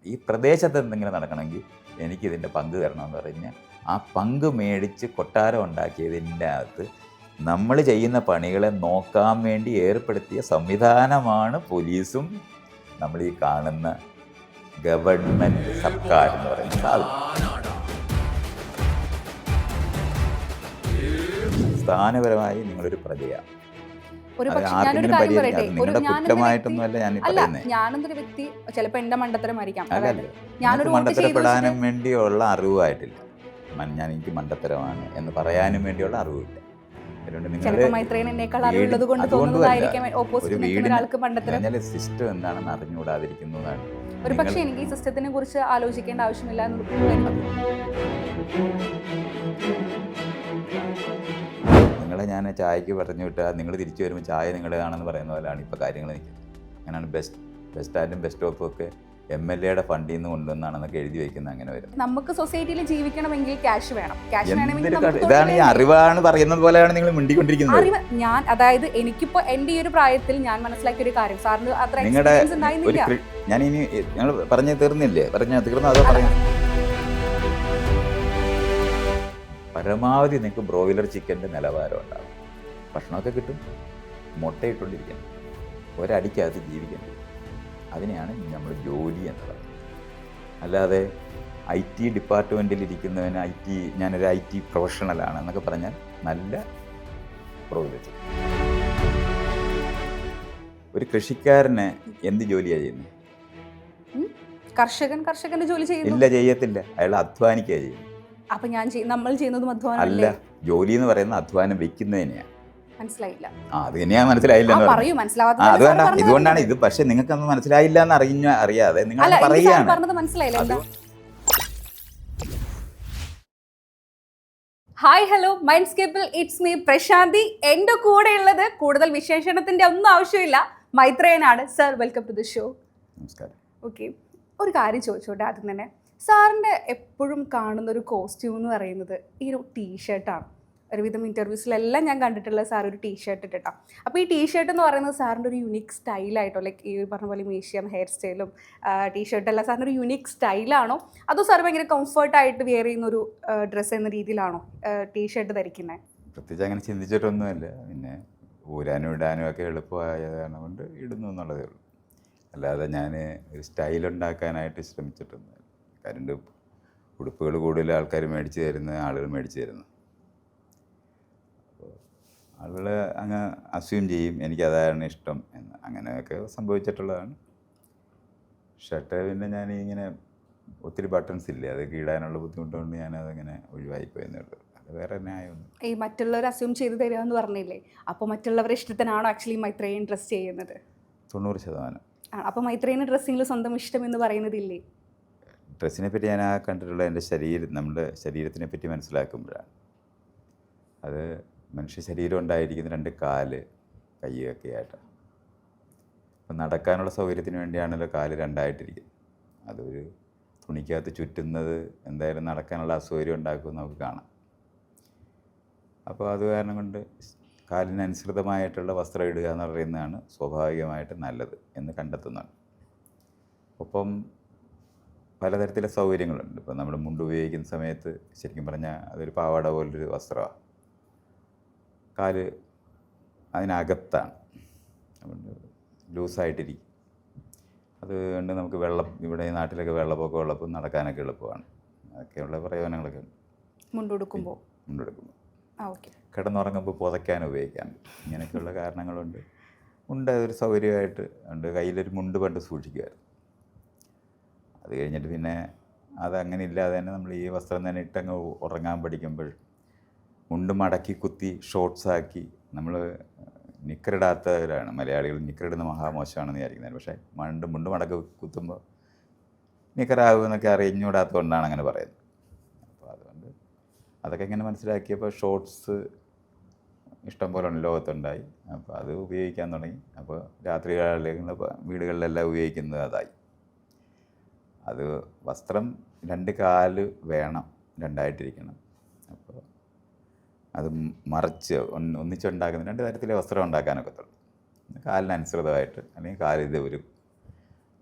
ഈ പ്രദേശത്ത് എന്തെങ്കിലും നടക്കണമെങ്കിൽ എനിക്കിതിൻ്റെ പങ്ക് തരണമെന്ന് പറഞ്ഞാൽ ആ പങ്ക് മേടിച്ച് കൊട്ടാരം ഉണ്ടാക്കിയതിൻ്റെ അകത്ത് നമ്മൾ ചെയ്യുന്ന പണികളെ നോക്കാൻ വേണ്ടി ഏർപ്പെടുത്തിയ സംവിധാനമാണ് പോലീസും നമ്മൾ ഈ കാണുന്ന ഗവൺമെൻറ് സർക്കാർ എന്ന് പറയുന്ന സാധനം. സ്ഥാനപരമായി നിങ്ങളൊരു പ്രജയാണ്. നിങ്ങളുടെ കുറ്റമായിട്ടൊന്നൊന്നുമല്ല ഞാൻ പറയുന്നത്. ഞാനൊരു വ്യക്തി ചിലപ്പോൾ എന്റെ മണ്ടത്തരമായിരിക്കാം, മണ്ടത്തരപ്പെടാനും വേണ്ടിയുള്ള അറിവായിട്ടില്ല. എനിക്ക് മണ്ടത്തരമാണ് എന്ന് പറയാനും വേണ്ടിയുള്ള അറിവില്ല. സിസ്റ്റം എന്താണെന്ന് അറിഞ്ഞുകൂടാതിരിക്കുന്നതാണ്. ഒരു പക്ഷേ എനിക്ക് ഈ സിസ്റ്റത്തിനെ കുറിച്ച് ആലോചിക്കേണ്ട ആവശ്യമില്ല. നിങ്ങളെ ഞാൻ ചായക്ക് പറഞ്ഞു വിട്ടാൽ നിങ്ങൾ തിരിച്ചു വരുമ്പോൾ ചായ നിങ്ങളുടേതാണെന്ന് പറയുന്ന പോലെയാണ് ഇപ്പോൾ കാര്യങ്ങൾ നിൽക്കുന്നത്. അങ്ങനെയാണ് ബസ് സ്റ്റാൻഡും ബസ് സ്റ്റോപ്പും ഒക്കെ MLA-യുടെ ഫണ്ടിൽ നിന്ന് കൊണ്ടുവന്നാണെന്നൊക്കെ എഴുതി വയ്ക്കുന്നത്. അങ്ങനെ വരും. നമുക്ക് സൊസൈറ്റിയിൽ ജീവിക്കണമെങ്കിൽ ക്യാഷ് വേണം. ഇതാണ് ഈ അറിവാണ് പറയുന്നത് പോലെയാണ് നിങ്ങൾ മിണ്ടിക്കൊണ്ടിരിക്കുന്നത്. ഞാൻ അതായത് എനിക്കിപ്പോ എന്റെ ഈ ഒരു പ്രായത്തിൽ ഞാൻ മനസ്സിലാക്കിയ ഒരു കാര്യം സാറിന് അത്ര എക്സ്പീരിയൻസ് ഉണ്ടായിരുന്നില്ല. ഞാൻ ഇനി ഞങ്ങൾ പറഞ്ഞു തീർന്നില്ലേ? തീർന്നു അതോ പറയാം. പരമാവധി നിങ്ങൾക്ക് ബ്രോയിലർ ചിക്കൻ്റെ നിലവാരം ഉണ്ടാകും. ഭക്ഷണമൊക്കെ കിട്ടും, മുട്ടയിട്ടുകൊണ്ടിരിക്കണം, ഒരടിക്കകത്ത് ജീവിക്കേണ്ടി. അതിനെയാണ് നമ്മൾ ജോലി എന്ന് പറയുന്നത്. അല്ലാതെ IT ഡിപ്പാർട്ട്മെൻറ്റിൽ ഇരിക്കുന്നവന് ഞാനൊരു IT പ്രൊഫഷണലാണ് എന്നൊക്കെ പറഞ്ഞാൽ നല്ല ബ്രോയിലർ ചിക്കൻ. ഒരു കൃഷിക്കാരന് എന്ത് ജോലിയാണ് ചെയ്യുന്നത്? കർഷകന്റെ ജോലി ചെയ്യുന്നു? ഇല്ല, ചെയ്യത്തില്ല. അയാൾ അധ്വാനിക്കുക ചെയ്യുന്നത്. അപ്പൊ നമ്മൾ ചെയ്യുന്നതും അധ്വാനം അല്ല. ജോലി എന്ന് പറയുന്ന അധ്വാനം വെക്കുന്നതിനെയാണ്. മനസ്സിലായില്ല. അത് തന്നെയാ മനസ്സിലായില്ല. ഇതുകൊണ്ടാണ് ഇത്. പക്ഷെ നിങ്ങൾക്കൊന്നും മനസ്സിലായില്ല എന്ന് അറിയാതെ നിങ്ങൾ പറയുകയാണ്. ഹായ്, ഹലോ, മൈൻഡ്സ്കേപ്പിൽ ഇറ്റ്സ് മീ പ്രശാന്തി. എൻ്റെ കൂടെ ഉള്ളത് കൂടുതൽ വിശേഷണത്തിന്റെ ഒന്നും ആവശ്യമില്ല, മൈത്രേയനാണ്. Sir, welcome to the show. നമസ്കാരം. ഓക്കെ, ഒരു കാര്യം ചോദിച്ചോട്ടെ ആദ്യം തന്നെ. സാറിൻ്റെ എപ്പോഴും കാണുന്ന ഒരു കോസ്റ്റ്യൂം എന്ന് പറയുന്നത് ഈ ഒരു ടീഷർട്ടാണ്. ഒരുവിധം ഇൻ്റർവ്യൂസിലെല്ലാം ഞാൻ കണ്ടിട്ടുള്ള സാർ ഒരു ടീഷർട്ട് ഇട്ടിട്ടാണ്. അപ്പോൾ ഈ ടീഷർട്ട് എന്ന് പറയുന്നത് സാറിൻ്റെ ഒരു യുണീക്ക് സ്റ്റൈലായിട്ടോ, ലൈക്ക് ഈ പറഞ്ഞ പോലെ മീഷ്യം ഹെയർ സ്റ്റൈലും ടീഷർട്ടെല്ലാം സാറിൻ്റെ ഒരു യുണീക്ക് സ്റ്റൈലാണോ, അതോ സാർ ഭയങ്കര കംഫർട്ടായിട്ട് വെയർ ചെയ്യുന്ന ഒരു ഡ്രസ്സ് എന്ന രീതിയിലാണോ ടീഷർട്ട് ധരിക്കുന്നത്? പ്രത്യേകിച്ച് അങ്ങനെ ചിന്തിച്ചിട്ടൊന്നുമല്ല. പിന്നെ ഊരാനും ഇടാനും ഒക്കെ എളുപ്പമായതാണ് കൊണ്ട് ഇടുന്നു എന്നുള്ളതേ ഉള്ളൂ. അല്ലാതെ ഞാൻ ഒരു സ്റ്റൈലുണ്ടാക്കാനായിട്ട് ശ്രമിച്ചിട്ടൊന്നുമില്ല. കരണ്ട് ഉടുപ്പുകൾ കൂടുതൽ ആൾക്കാർ മേടിച്ച് തരുന്ന ആളുകൾ മേടിച്ച് തരുന്നു. അപ്പോൾ ആളുകൾ അങ്ങ് അസ്യൂം ചെയ്യും എനിക്കതാണ് ഇഷ്ടം എന്ന്. അങ്ങനെയൊക്കെ സംഭവിച്ചിട്ടുള്ളതാണ്. ഷർട്ട് പിന്നെ ഞാൻ ഇങ്ങനെ ഒത്തിരി ബട്ടൺസ് ഇല്ലേ, അതൊക്കെ ഇടാനുള്ള ബുദ്ധിമുട്ടുകൊണ്ട് ഞാനതങ്ങനെ ഒഴിവായിപ്പോയെന്നേ ഉള്ളൂ. അത് വേറെ ന്യായമൊന്നും. ഈ മറ്റുള്ളവർ അസ്യൂം ചെയ്ത് തരിക എന്ന് പറഞ്ഞില്ലേ, അപ്പോൾ മറ്റുള്ളവരുടെ ഇഷ്ടത്തിനാണോ ആക്ച്വലി മൈത്രേയൻ ഡ്രസ് ചെയ്യുന്നത്? 90%. അപ്പോൾ മൈത്രേയന് ഡ്രസ്സിങ്ങിൽ സ്വന്തം ഇഷ്ടം എന്ന് പറയുന്നതില്ലേ? ഡ്രസ്സിനെ പറ്റി ഞാൻ കണ്ടിട്ടുള്ള എൻ്റെ നമ്മുടെ ശരീരത്തിനെ പറ്റി മനസ്സിലാക്കുമ്പോഴാണ്. അത് മനുഷ്യ ശരീരം ഉണ്ടായിരിക്കുന്ന 2 കാല്, കൈയൊക്കെ ആയിട്ടാണ്. അപ്പം നടക്കാനുള്ള സൗകര്യത്തിന് വേണ്ടിയാണല്ലോ കാല് 2ആയിട്ടിരിക്കുന്നത്. അതൊരു തുണിക്കകത്ത് ചുറ്റുന്നത് എന്തായാലും നടക്കാനുള്ള അസൗകര്യം ഉണ്ടാക്കുമെന്ന് നമുക്ക് കാണാം. അപ്പോൾ അത് കാരണം കൊണ്ട് കാലിനനുസൃതമായിട്ടുള്ള വസ്ത്രം ഇടുക എന്ന് പറയുന്നതാണ് സ്വാഭാവികമായിട്ട് നല്ലത് എന്ന് കണ്ടെത്തുന്നതാണ്. ഒപ്പം പലതരത്തിലെ സൗകര്യങ്ങളുണ്ട്. ഇപ്പോൾ നമ്മൾ മുണ്ട് ഉപയോഗിക്കുന്ന സമയത്ത് ശരിക്കും പറഞ്ഞാൽ അതൊരു പാവാട പോലൊരു വസ്ത്രമാണ്. കാല് അതിനകത്താണ്, അതുകൊണ്ട് ലൂസായിട്ടിരിക്കും. അതുകൊണ്ട് നമുക്ക് ഇവിടെ നാട്ടിലൊക്കെ വെള്ളപ്പൊക്കം ഉള്ളപ്പോൾ നടക്കാനൊക്കെ എളുപ്പമാണ്. അതൊക്കെയുള്ള പ്രയോജനങ്ങളൊക്കെ ഉണ്ട്. മുണ്ടെടുക്കുമ്പോൾ കിടന്നുറങ്ങുമ്പോൾ പുതയ്ക്കാൻ ഉപയോഗിക്കാൻ, ഇങ്ങനെയൊക്കെയുള്ള കാരണങ്ങളുണ്ട്. അതൊരു സൗകര്യമായിട്ട് ഉണ്ട്. കയ്യിലൊരു മുണ്ട് പണ്ട് സൂക്ഷിക്കുമായിരുന്നു. അത് കഴിഞ്ഞിട്ട് പിന്നെ അതങ്ങനെ ഇല്ലാതെ തന്നെ നമ്മൾ ഈ വസ്ത്രം തന്നെ ഇട്ടങ്ങ് ഉറങ്ങാൻ പഠിക്കുമ്പോൾ മുണ്ട് മടക്കി കുത്തി ഷോർട്ട്സാക്കി. നമ്മൾ നിക്കറിടാത്തവരാണ് മലയാളികൾ. നിക്കറിടുന്ന മഹാമോശമാണെന്ന് വിചാരിക്കുന്നത്. പക്ഷേ മുണ്ട് മടക്കി കുത്തുമ്പോൾ നിക്കറാകുമെന്നൊക്കെ അറിഞ്ഞുകൂടാത്തതുകൊണ്ടാണ് അങ്ങനെ പറയുന്നത്. അപ്പോൾ അതുകൊണ്ട് അതൊക്കെ ഇങ്ങനെ മനസ്സിലാക്കിയപ്പോൾ ഷോർട്ട്സ് ഇഷ്ടം പോലെ ലോകത്തുണ്ടായി. അപ്പോൾ അത് ഉപയോഗിക്കാൻ തുടങ്ങി. അപ്പോൾ രാത്രികളിൽ വീടുകളിലെല്ലാം ഉപയോഗിക്കുന്നത് അതായി. അത് വസ്ത്രം 2 കാല് വേണം, 2ആയിട്ടിരിക്കണം. അപ്പോൾ അത് മറിച്ച് ഒന്നിച്ചുണ്ടാക്കുന്ന 2 തരത്തിലെ വസ്ത്രം ഉണ്ടാക്കാനൊക്കത്തുള്ളൂ. കാലിനനുസൃതമായിട്ട്, അല്ലെങ്കിൽ കാലിത് ഒരു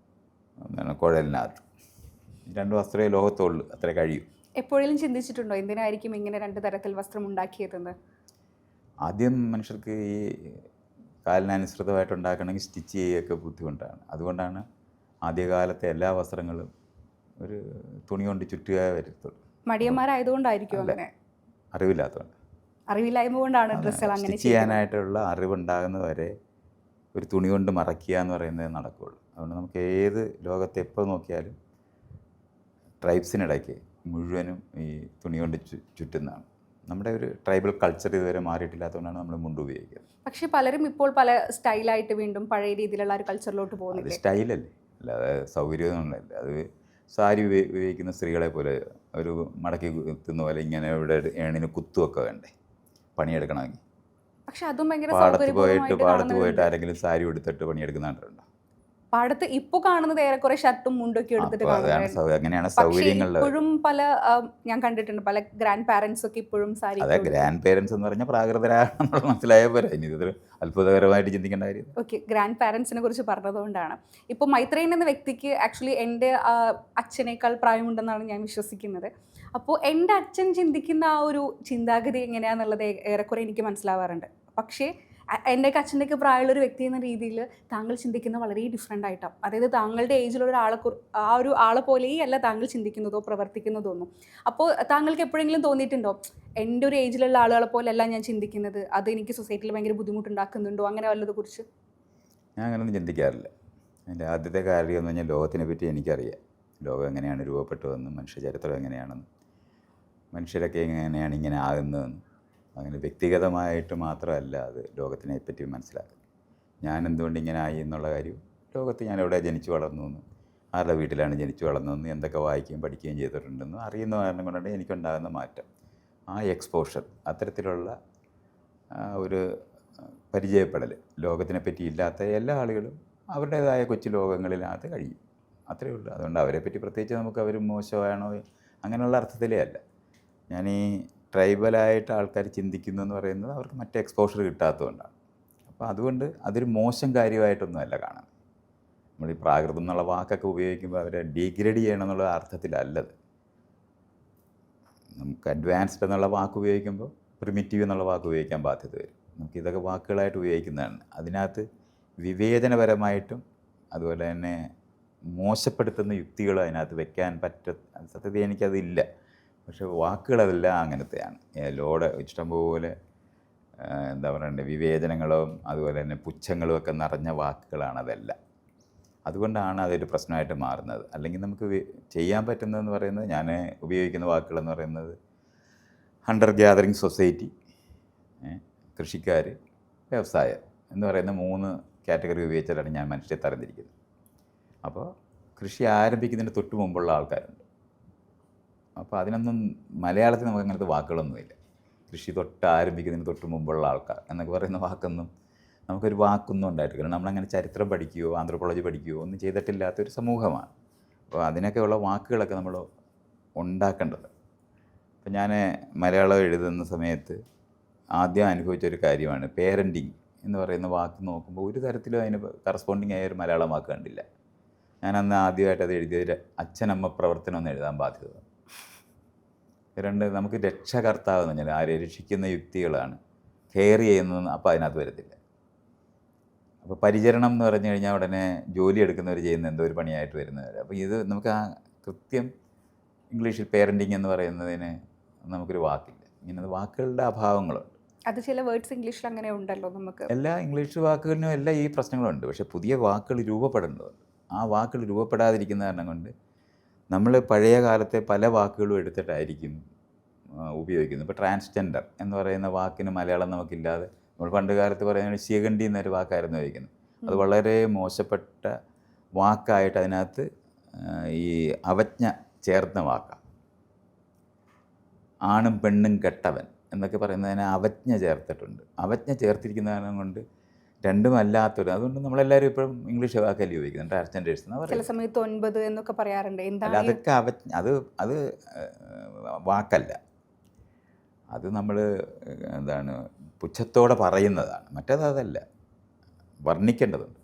കുഴലിനകത്ത് രണ്ട് വസ്ത്രമേ ലോകത്തുള്ളൂ, അത്ര കഴിയും. എപ്പോഴെങ്കിലും ചിന്തിച്ചിട്ടുണ്ടോ എന്തിനായിരിക്കും ഇങ്ങനെ 2 തരത്തിൽ വസ്ത്രം ഉണ്ടാക്കിയതെന്ന്? ആദ്യം മനുഷ്യർക്ക് ഈ കാലിനനുസൃതമായിട്ട് ഉണ്ടാക്കണമെങ്കിൽ സ്റ്റിച്ച് ചെയ്യുകയൊക്കെ ബുദ്ധിമുട്ടാണ്. അതുകൊണ്ടാണ് ആദ്യകാലത്തെ എല്ലാ വസ്ത്രങ്ങളും ഒരു തുണി കൊണ്ട് ചുറ്റുക വരത്തുള്ളൂ. മടിയന്മാരായതുകൊണ്ടായിരിക്കും അങ്ങനെ? അറിവില്ലാത്തതുകൊണ്ട്. അറിവില്ലായ്മ കൊണ്ടാണ് ഡ്രസ്സുകൾ അങ്ങനെ സ്റ്റിച്ച് ചെയ്യാനായിട്ടുള്ള അറിവുണ്ടാകുന്നവരെ ഒരു തുണി കൊണ്ട് മറയ്ക്കുക എന്ന് പറയുന്നത് നടക്കുകയുള്ളൂ. അതുകൊണ്ട് നമുക്ക് ഏത് ലോകത്തെ എപ്പോൾ നോക്കിയാലും ട്രൈബ്സിനിടയ്ക്ക് മുഴുവനും ഈ തുണി കൊണ്ട് ചുറ്റുന്നതാണ്. നമ്മുടെ ഒരു ട്രൈബൽ കൾച്ചർ ഇതുവരെ മാറിയിട്ടില്ലാത്തതുകൊണ്ടാണ് നമ്മൾ മുണ്ട് ഉപയോഗിക്കുന്നത്. പക്ഷേ പലരും ഇപ്പോൾ പല സ്റ്റൈലായിട്ട് വീണ്ടും പഴയ രീതിയിലുള്ള ഒരു കൾച്ചറിലോട്ട് അത് പോകുന്നില്ലേ? സ്റ്റൈലല്ലേ, അല്ലാതെ സൗകര്യമൊന്നുമല്ല. അത് സാരി ഉപയോഗിക്കുന്ന സ്ത്രീകളെ പോലെ ഒരു മടക്കി കുത്തുന്ന പോലെ ഇങ്ങനെ ഇവിടെ ഏണിന് കുത്തുമൊക്കെ വേണ്ടേ പണിയെടുക്കണമെങ്കിൽ? പക്ഷെ അതും ഭയങ്കര പാടത്ത് സൗകര്യപൂർവ്വമായിട്ട് പോയിട്ട് ആരെങ്കിലും സാരി എടുത്തിട്ട് പണിയെടുക്കുന്നുണ്ടോ? പാടത്ത് ഇപ്പോൾ കാണുന്നത് ഏറെക്കുറെ ഷർട്ടും മുണ്ടൊക്കെ എടുത്തിട്ട് കാണുന്നത്. അങ്ങനെയാണ് പക്ഷേ സൗകര്യങ്ങളിൽ. ഇപ്പോഴും പല ഞാൻ കണ്ടിട്ടുണ്ട് പല ഗ്രാൻഡ് പാരൻസ് ഒക്കെ ഇപ്പോഴും സാരി. അതെ, ഗ്രാൻഡ് പേരൻസ് എന്ന് പറഞ്ഞാൽ പ്രാകൃതരാണെന്നുള്ള മനസ്സിലായാൽ പോരാ. ഇനി ഇതൊരു അത്ഭുതകരമായിട്ട് ചിന്തിക്കേണ്ട കാര്യം. ഓക്കെ, ഗ്രാൻഡ് പാരൻസിനെ കുറിച്ച് പറഞ്ഞതുകൊണ്ടാണ്. ഇപ്പോൾ മൈത്രേയൻ എന്ന വ്യക്തിക്ക് ആക്ച്വലി എൻ്റെ അച്ഛനേക്കാൾ പ്രായമുണ്ടെന്നാണ് ഞാൻ വിശ്വസിക്കുന്നത്. അപ്പോൾ എൻ്റെ അച്ഛൻ ചിന്തിക്കുന്ന ആ ഒരു ചിന്താഗതി എങ്ങനെയാണെന്നുള്ളത് ഏറെക്കുറെ എനിക്ക് മനസ്സിലാവാറുണ്ട്. പക്ഷേ എൻ്റെയൊക്കെ അച്ഛൻ്റെയൊക്കെ പ്രായമുള്ളൊരു വ്യക്തി എന്ന രീതിയിൽ താങ്കൾ ചിന്തിക്കുന്ന വളരെ ഡിഫറെൻ്റ് ആയിട്ടാണ്. അതായത് താങ്കളുടെ ഏജിലുള്ള ആ ഒരു ആളെ പോലെയേ അല്ല താങ്കൾ ചിന്തിക്കുന്നതോ പ്രവർത്തിക്കുന്നതോ ഒന്നും. അപ്പോൾ താങ്കൾക്ക് എപ്പോഴെങ്കിലും തോന്നിയിട്ടുണ്ടോ എൻ്റെ ഒരു ഏജിലുള്ള ആളുകളെ പോലെയല്ല ഞാൻ ചിന്തിക്കുന്നത്, അത് എനിക്ക് സൊസൈറ്റിയിൽ ഭയങ്കര ബുദ്ധിമുട്ടുണ്ടാക്കുന്നുണ്ടോ, അങ്ങനെ വല്ലതെ കുറിച്ച്? ഞാൻ അങ്ങനെയൊന്നും ചിന്തിക്കാറില്ല. എൻ്റെ ആദ്യത്തെ കാര്യം എന്ന് പറഞ്ഞാൽ ലോകത്തിനെ പറ്റി എനിക്കറിയാം. ലോകം എങ്ങനെയാണ് രൂപപ്പെട്ടതെന്നും മനുഷ്യ ചരിത്രം എങ്ങനെയാണെന്നും മനുഷ്യരൊക്കെ എങ്ങനെയാണ് ഇങ്ങനെ ആകുന്നതെന്നും അങ്ങനെ വ്യക്തിഗതമായിട്ട് മാത്രമല്ല അത് ലോകത്തിനെ പറ്റി മനസ്സിലാക്കുന്നത്. ഞാൻ എന്തുകൊണ്ട് ഇങ്ങനെ ആയി എന്നുള്ള കാര്യം, ലോകത്ത് ഞാൻ എവിടെ ജനിച്ചു വളർന്നു എന്നും ആരുടെ വീട്ടിലാണ് ജനിച്ചു വളർന്നതെന്നും എന്തൊക്കെ വായിക്കുകയും പഠിക്കുകയും ചെയ്തിട്ടുണ്ടെന്നും അറിയുന്ന കാരണം കൊണ്ടാണ് എനിക്കുണ്ടാകുന്ന മാറ്റം. ആ എക്സ്പോഷർ, അത്തരത്തിലുള്ള ഒരു പരിചയപ്പെടൽ ലോകത്തിനെ പറ്റി ഇല്ലാത്ത എല്ലാ ആളുകളും അവരുടേതായ കൊച്ചു ലോകങ്ങളിനകത്ത് കഴിയും. അത്രയേ ഉള്ളൂ. അതുകൊണ്ട് അവരെപ്പറ്റി പ്രത്യേകിച്ച് നമുക്ക് അവർ മോശമാണോ അങ്ങനെയുള്ള അർത്ഥത്തിലേ അല്ല. ഞാൻ ഈ ട്രൈബലായിട്ട് ആൾക്കാർ ചിന്തിക്കുന്നു എന്ന് പറയുന്നത് അവർക്ക് മറ്റേ എക്സ്പോഷർ കിട്ടാത്തതുകൊണ്ടാണ്. അപ്പോൾ അതുകൊണ്ട് അതൊരു മോശം കാര്യമായിട്ടൊന്നുമല്ല കാണാൻ. നമ്മൾ ഈ പ്രാകൃതം എന്നുള്ള വാക്കൊക്കെ ഉപയോഗിക്കുമ്പോൾ അവരെ ഡീഗ്രേഡ് ചെയ്യണം എന്നുള്ള അർത്ഥത്തിലല്ലത്. നമുക്ക് അഡ്വാൻസ്ഡ് എന്നുള്ള വാക്ക് ഉപയോഗിക്കുമ്പോൾ പ്രിമിറ്റീവ് എന്നുള്ള വാക്ക് ഉപയോഗിക്കാൻ ബാധ്യത വരും. നമുക്കിതൊക്കെ വാക്കുകളായിട്ട് ഉപയോഗിക്കുന്നതാണ്. അതിനകത്ത് വിവേചനപരമായിട്ടും അതുപോലെ തന്നെ മോശപ്പെടുത്തുന്ന യുക്തികളും അതിനകത്ത് വെക്കാൻ സത്യത്തിൽ എനിക്കതില്ല. പക്ഷേ വാക്കുകളതെല്ലാം അങ്ങനത്തെയാണ്. ഇഷ്ടംപോലെ എന്താ പറയണ്ടേ, വിവേചനങ്ങളും അതുപോലെ തന്നെ പുച്ഛങ്ങളും ഒക്കെ നിറഞ്ഞ വാക്കുകളാണ് അതെല്ലാം. അതുകൊണ്ടാണ് അതൊരു പ്രശ്നമായിട്ട് മാറുന്നത്. അല്ലെങ്കിൽ നമുക്ക് ചെയ്യാൻ പറ്റുന്നതെന്ന് പറയുന്നത്, ഞാൻ ഉപയോഗിക്കുന്ന വാക്കുകളെന്ന് പറയുന്നത് ഹണ്ടർ ഗ്യാതറിങ് സൊസൈറ്റി, കൃഷിക്കാർ, വ്യവസായം എന്ന് പറയുന്ന 3 കാറ്റഗറി ഉപയോഗിച്ചാലാണ് ഞാൻ മനുഷ്യരെ തരംതിരിക്കുന്നത്. അപ്പോൾ കൃഷി ആരംഭിക്കുന്നതിന് തൊട്ട് മുമ്പുള്ള ആൾക്കാരുണ്ട്. അപ്പോൾ അതിനൊന്നും മലയാളത്തിൽ നമുക്ക് അങ്ങനത്തെ വാക്കുകളൊന്നുമില്ല. കൃഷി ആരംഭിക്കുന്നതിന് തൊട്ട് മുമ്പുള്ള ആൾക്കാർ എന്നൊക്കെ പറയുന്ന വാക്കൊന്നും നമുക്കൊരു വാക്കൊന്നും ഉണ്ടായിട്ടില്ല. നമ്മളങ്ങനെ ചരിത്രം പഠിക്കുകയോ ആന്ത്രോപോളജി പഠിക്കുകയോ ഒന്നും ചെയ്തിട്ടില്ലാത്തൊരു സമൂഹമാണ്. അപ്പോൾ അതിനൊക്കെയുള്ള വാക്കുകളൊക്കെ നമ്മൾ ഉണ്ടാക്കേണ്ടത്. അപ്പോൾ ഞാൻ മലയാളം എഴുതുന്ന സമയത്ത് ആദ്യം അനുഭവിച്ചൊരു കാര്യമാണ് പേരൻറ്റിങ് എന്ന് പറയുന്ന വാക്ക് നോക്കുമ്പോൾ ഒരു തരത്തിലും അതിന് കറസ്പോണ്ടിങ് ആയ ഒരു മലയാളം വാക്ക് കണ്ടില്ല. ഞാനന്ന് ആദ്യമായിട്ട് അത് എഴുതിയത് അച്ഛനമ്മ പ്രവർത്തനം എന്ന് എഴുതാൻ ബാധ്യത. നമുക്ക് രക്ഷകർത്താവ് എന്ന് പറഞ്ഞാൽ ആരെ രക്ഷിക്കുന്ന യുക്തികളാണ്, കെയർ ചെയ്യുന്നതെന്ന് അപ്പോൾ അതിനകത്ത് വരത്തില്ല. അപ്പോൾ പരിചരണം എന്ന് പറഞ്ഞു കഴിഞ്ഞാൽ ഉടനെ ജോലി എടുക്കുന്നവർ ചെയ്യുന്ന എന്തോ ഒരു പണിയായിട്ട് വരുന്നവർ. അപ്പോൾ ഇത് നമുക്ക് ആ കൃത്യം ഇംഗ്ലീഷിൽ പേരൻറ്റിങ് എന്ന് പറയുന്നതിന് നമുക്കൊരു വാക്കില്ല. ഇങ്ങനെ വാക്കുകളുടെ അഭാവങ്ങളുണ്ട്. അത് ചില വേർഡ്സ് ഇംഗ്ലീഷിൽ അങ്ങനെ ഉണ്ടല്ലോ. നമുക്ക് എല്ലാ ഇംഗ്ലീഷ് വാക്കുകളിലും എല്ലാം ഈ പ്രശ്നങ്ങളുണ്ട്. പക്ഷേ പുതിയ വാക്കുകൾ രൂപപ്പെടേണ്ടതുണ്ട്. ആ വാക്കുകൾ രൂപപ്പെടാതിരിക്കുന്ന കാരണം കൊണ്ട് നമ്മൾ പഴയ കാലത്തെ പല വാക്കുകളും എടുത്തിട്ടായിരിക്കും ഉപയോഗിക്കുന്നത്. ഇപ്പോൾ ട്രാൻസ്ജെൻഡർ എന്ന് പറയുന്ന വാക്കിന് മലയാളം നമുക്കില്ലാതെ, നമ്മൾ പണ്ട് കാലത്ത് പറയുന്നത് ശിഖണ്ഡി എന്നൊരു വാക്കായിരുന്നു ഉപയോഗിക്കുന്നത്. അത് വളരെ മോശപ്പെട്ട വാക്കായിട്ട് അതിനകത്ത് ഈ അവജ്ഞ ചേർന്ന വാക്കാണ്. ആണും പെണ്ണും കെട്ടവൻ എന്നൊക്കെ പറയുന്നതിന് അവജ്ഞ ചേർത്തിട്ടുണ്ട്. അവജ്ഞ ചേർത്തിരിക്കുന്ന കാരണം കൊണ്ട് രണ്ടും അല്ലാത്തൊരു, അതുകൊണ്ട് നമ്മളെല്ലാവരും ഇപ്പോഴും ഇംഗ്ലീഷ് വാക്കല്ലേ ഉപയോഗിക്കുന്നത്, ട്രാൻസ്ജെൻഡേഴ്സ് എന്ന് പറയുന്നത്. ചില സമയത്ത് 9 എന്നൊക്കെ പറയാറുണ്ട്. അല്ല, അതൊക്കെ അത് വാക്കല്ല. അത് നമ്മൾ പുച്ഛത്തോടെ പറയുന്നതാണ്. മറ്റേത് അതല്ല, വർണ്ണിക്കേണ്ടതുണ്ട്.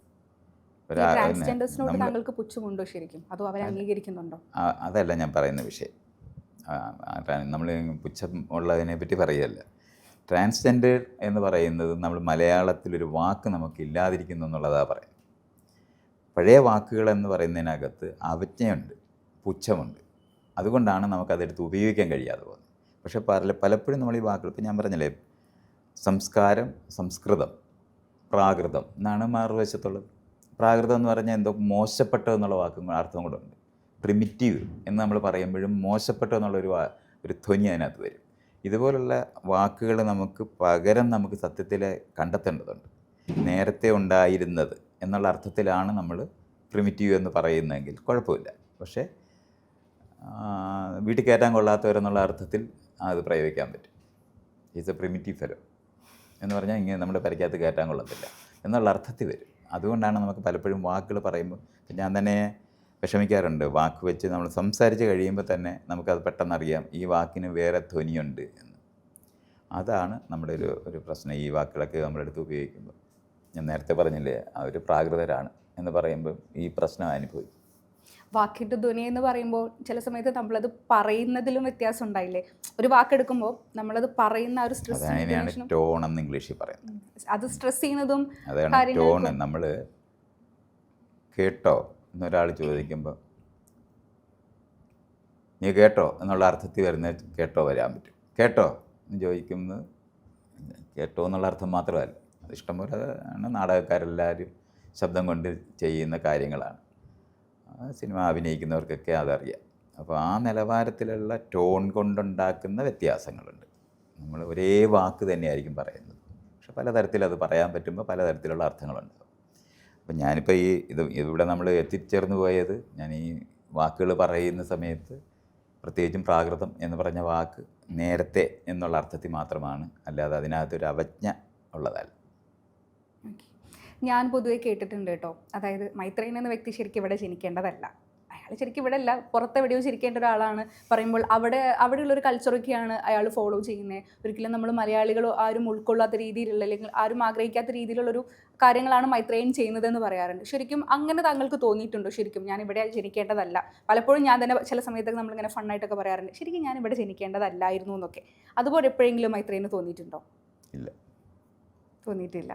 ട്രാൻസ്ജെൻഡേഴ്സിനോട് താങ്കൾക്ക് പുച്ഛമുണ്ടോ ശരിക്കും, അതോ അവരെ അംഗീകരിക്കുന്നുണ്ടോ? അതല്ല ഞാൻ പറയുന്ന വിഷയം. നമ്മൾ പുച്ഛം ഉള്ളതിനെ പറ്റി പറയുകയല്ല. ട്രാൻസ്ജെൻഡർ എന്ന് പറയുന്നത് നമ്മൾ മലയാളത്തിലൊരു വാക്ക് നമുക്ക് ഇല്ലാതിരിക്കുന്നു എന്നുള്ളതാണ് പറയുന്നത്. പഴയ വാക്കുകളെന്ന് പറയുന്നതിനകത്ത് അവജ്ഞയുണ്ട്, പുച്ഛമുണ്ട്. അതുകൊണ്ടാണ് നമുക്കതെടുത്ത് ഉപയോഗിക്കാൻ കഴിയാതെ പോകുന്നത്. പക്ഷേ പലപ്പോഴും നമ്മൾ ഈ വാക്കുകൾ, ഇപ്പം ഞാൻ പറഞ്ഞില്ലേ, സംസ്കാരം, സംസ്കൃതം, പ്രാകൃതം എന്നാണ് മറുവശത്തുള്ളത്. പ്രാകൃതം എന്ന് പറഞ്ഞാൽ എന്തോ മോശപ്പെട്ടതെന്നുള്ള വാക്കും അർത്ഥം കൂടെ ഉണ്ട്. പ്രിമിറ്റീവ് എന്ന് നമ്മൾ പറയുമ്പോഴും മോശപ്പെട്ടതെന്നുള്ളൊരു ഒരു ധ്വനി അതിനകത്ത് വരും. ഇതുപോലുള്ള വാക്കുകൾ നമുക്ക് പകരം നമുക്ക് സത്യത്തിൽ കണ്ടെത്തേണ്ടതുണ്ട്. നേരത്തെ ഉണ്ടായിരുന്നത് എന്നുള്ള അർത്ഥത്തിലാണ് നമ്മൾ പ്രിമിറ്റീവ് എന്ന് പറയുന്നതെങ്കിൽ കുഴപ്പമില്ല. പക്ഷേ വീട്ടിൽ കയറ്റാൻ കൊള്ളാത്തവരെന്നുള്ള അർത്ഥത്തിൽ അത് പ്രയോഗിക്കാൻ പറ്റും. ഈസ് എ പ്രിമിറ്റീവ് ഫെലോ എന്ന് പറഞ്ഞാൽ ഇങ്ങനെ നമ്മുടെ പരിക്കകത്ത് കയറ്റാൻ കൊള്ളത്തില്ല എന്നുള്ള അർത്ഥത്തിൽ വരും. അതുകൊണ്ടാണ് നമുക്ക് പലപ്പോഴും വാക്കുകൾ പറയുമ്പോൾ ഞാൻ തന്നെ വിഷമിക്കാറുണ്ട്. വാക്ക് വെച്ച് നമ്മൾ സംസാരിച്ച് കഴിയുമ്പോൾ തന്നെ നമുക്കത് പെട്ടെന്നറിയാം ഈ വാക്കിന് വേറെ ധ്വനിയുണ്ട് എന്ന്. അതാണ് നമ്മുടെ ഒരു പ്രശ്നം. ഈ വാക്കുകളൊക്കെ നമ്മളെടുത്ത് ഉപയോഗിക്കുമ്പോൾ ഞാൻ നേരത്തെ പറഞ്ഞില്ലേ, അവർ പ്രാകൃതരാണ് എന്ന് പറയുമ്പോൾ ഈ പ്രശ്നം അനുഭവിക്കും. വാക്കിൻ്റെ ധ്വനി എന്ന് പറയുമ്പോൾ ചില സമയത്ത് നമ്മളത് പറയുന്നതിലും വ്യത്യാസം ഉണ്ടായില്ലേ? ഒരു വാക്കെടുക്കുമ്പോൾ നമ്മളത് പറയുന്ന ഒരു സ്ട്രെസ്, അതിനെയാണ് ടോൺ എന്ന് ഇംഗ്ലീഷിൽ പറയുന്നത്. അത് സ്ട്രെസ് ചെയ്യുന്നതും അതാണ് ടോൺ. നമ്മൾ കേട്ടോ എന്നൊരാൾ ചോദിക്കുമ്പോൾ നീ കേട്ടോ എന്നുള്ള അർത്ഥത്തിൽ വരുന്ന കേട്ടോ വരാൻ പറ്റും. കേട്ടോ എന്ന് ചോദിക്കുന്നത് കേട്ടോ എന്നുള്ള അർത്ഥം മാത്രമല്ല, അത് ഇഷ്ടംപോലെ ആണ്. നാടകക്കാരെല്ലാവരും ശബ്ദം കൊണ്ട് ചെയ്യുന്ന കാര്യങ്ങളാണ്. സിനിമ അഭിനയിക്കുന്നവർക്കൊക്കെ അതറിയാം. അപ്പോൾ ആ നിലവാരത്തിലുള്ള ടോൺ കൊണ്ടുണ്ടാക്കുന്ന വ്യത്യാസങ്ങളുണ്ട്. നമ്മൾ ഒരേ വാക്ക് തന്നെയായിരിക്കും പറയുന്നത്, പക്ഷെ പലതരത്തിൽ അത് പറയാൻ പറ്റുമ്പോൾ പലതരത്തിലുള്ള അർത്ഥങ്ങളുണ്ട്. അപ്പം ഞാനിപ്പോൾ ഇവിടെ നമ്മൾ എത്തിച്ചേർന്ന് പോയത്, ഞാൻ ഈ വാക്കുകൾ പറയുന്ന സമയത്ത് പ്രത്യേകിച്ചും പ്രാകൃതം എന്ന് പറഞ്ഞ വാക്ക് നേരത്തെ എന്നുള്ള അർത്ഥത്തിൽ മാത്രമാണ്, അല്ലാതെ അതിനകത്തൊരു അവജ്ഞ ഉള്ളതല്ല. ഞാൻ പൊതുവെ കേട്ടിട്ടുണ്ട് കേട്ടോ, അതായത് മൈത്രേയൻ എന്ന വ്യക്തി ശരിക്കും ഇവിടെ ജനിക്കേണ്ടതല്ല, അയാൾ ശരിക്കും ഇവിടെ അല്ല പുറത്തെവിടെയോ ജനിക്കേണ്ട ഒരാളാണ് പറയുമ്പോൾ അവിടെയുള്ളൊരു കൾച്ചറൊക്കെയാണ് അയാൾ ഫോളോ ചെയ്യുന്നത്. ഒരിക്കലും നമ്മൾ മലയാളികളോ ആരും ഉൾക്കൊള്ളാത്ത രീതിയിലുള്ള, അല്ലെങ്കിൽ ആരും ആഗ്രഹിക്കാത്ത രീതിയിലുള്ളൊരു കാര്യങ്ങളാണ് മൈത്രേയൻ ചെയ്യുന്നതെന്ന് പറയാറുണ്ട്. ശരിക്കും അങ്ങനെ താങ്കൾക്ക് തോന്നിയിട്ടുണ്ടോ? ശരിക്കും ഞാൻ ഇവിടെ ജനിക്കേണ്ടതല്ല, പലപ്പോഴും ഞാൻ തന്നെ ചില സമയത്തൊക്കെ നമ്മളിങ്ങനെ ഫണ്ണായിട്ടൊക്കെ പറയാറുണ്ട്, ശരിക്കും ഞാൻ ഇവിടെ ജനിക്കേണ്ടതല്ലായിരുന്നു എന്നൊക്കെ. അതുപോലെ എപ്പോഴെങ്കിലും മൈത്രേയന് തോന്നിയിട്ടുണ്ടോ? ഇല്ല, തോന്നിയിട്ടില്ല.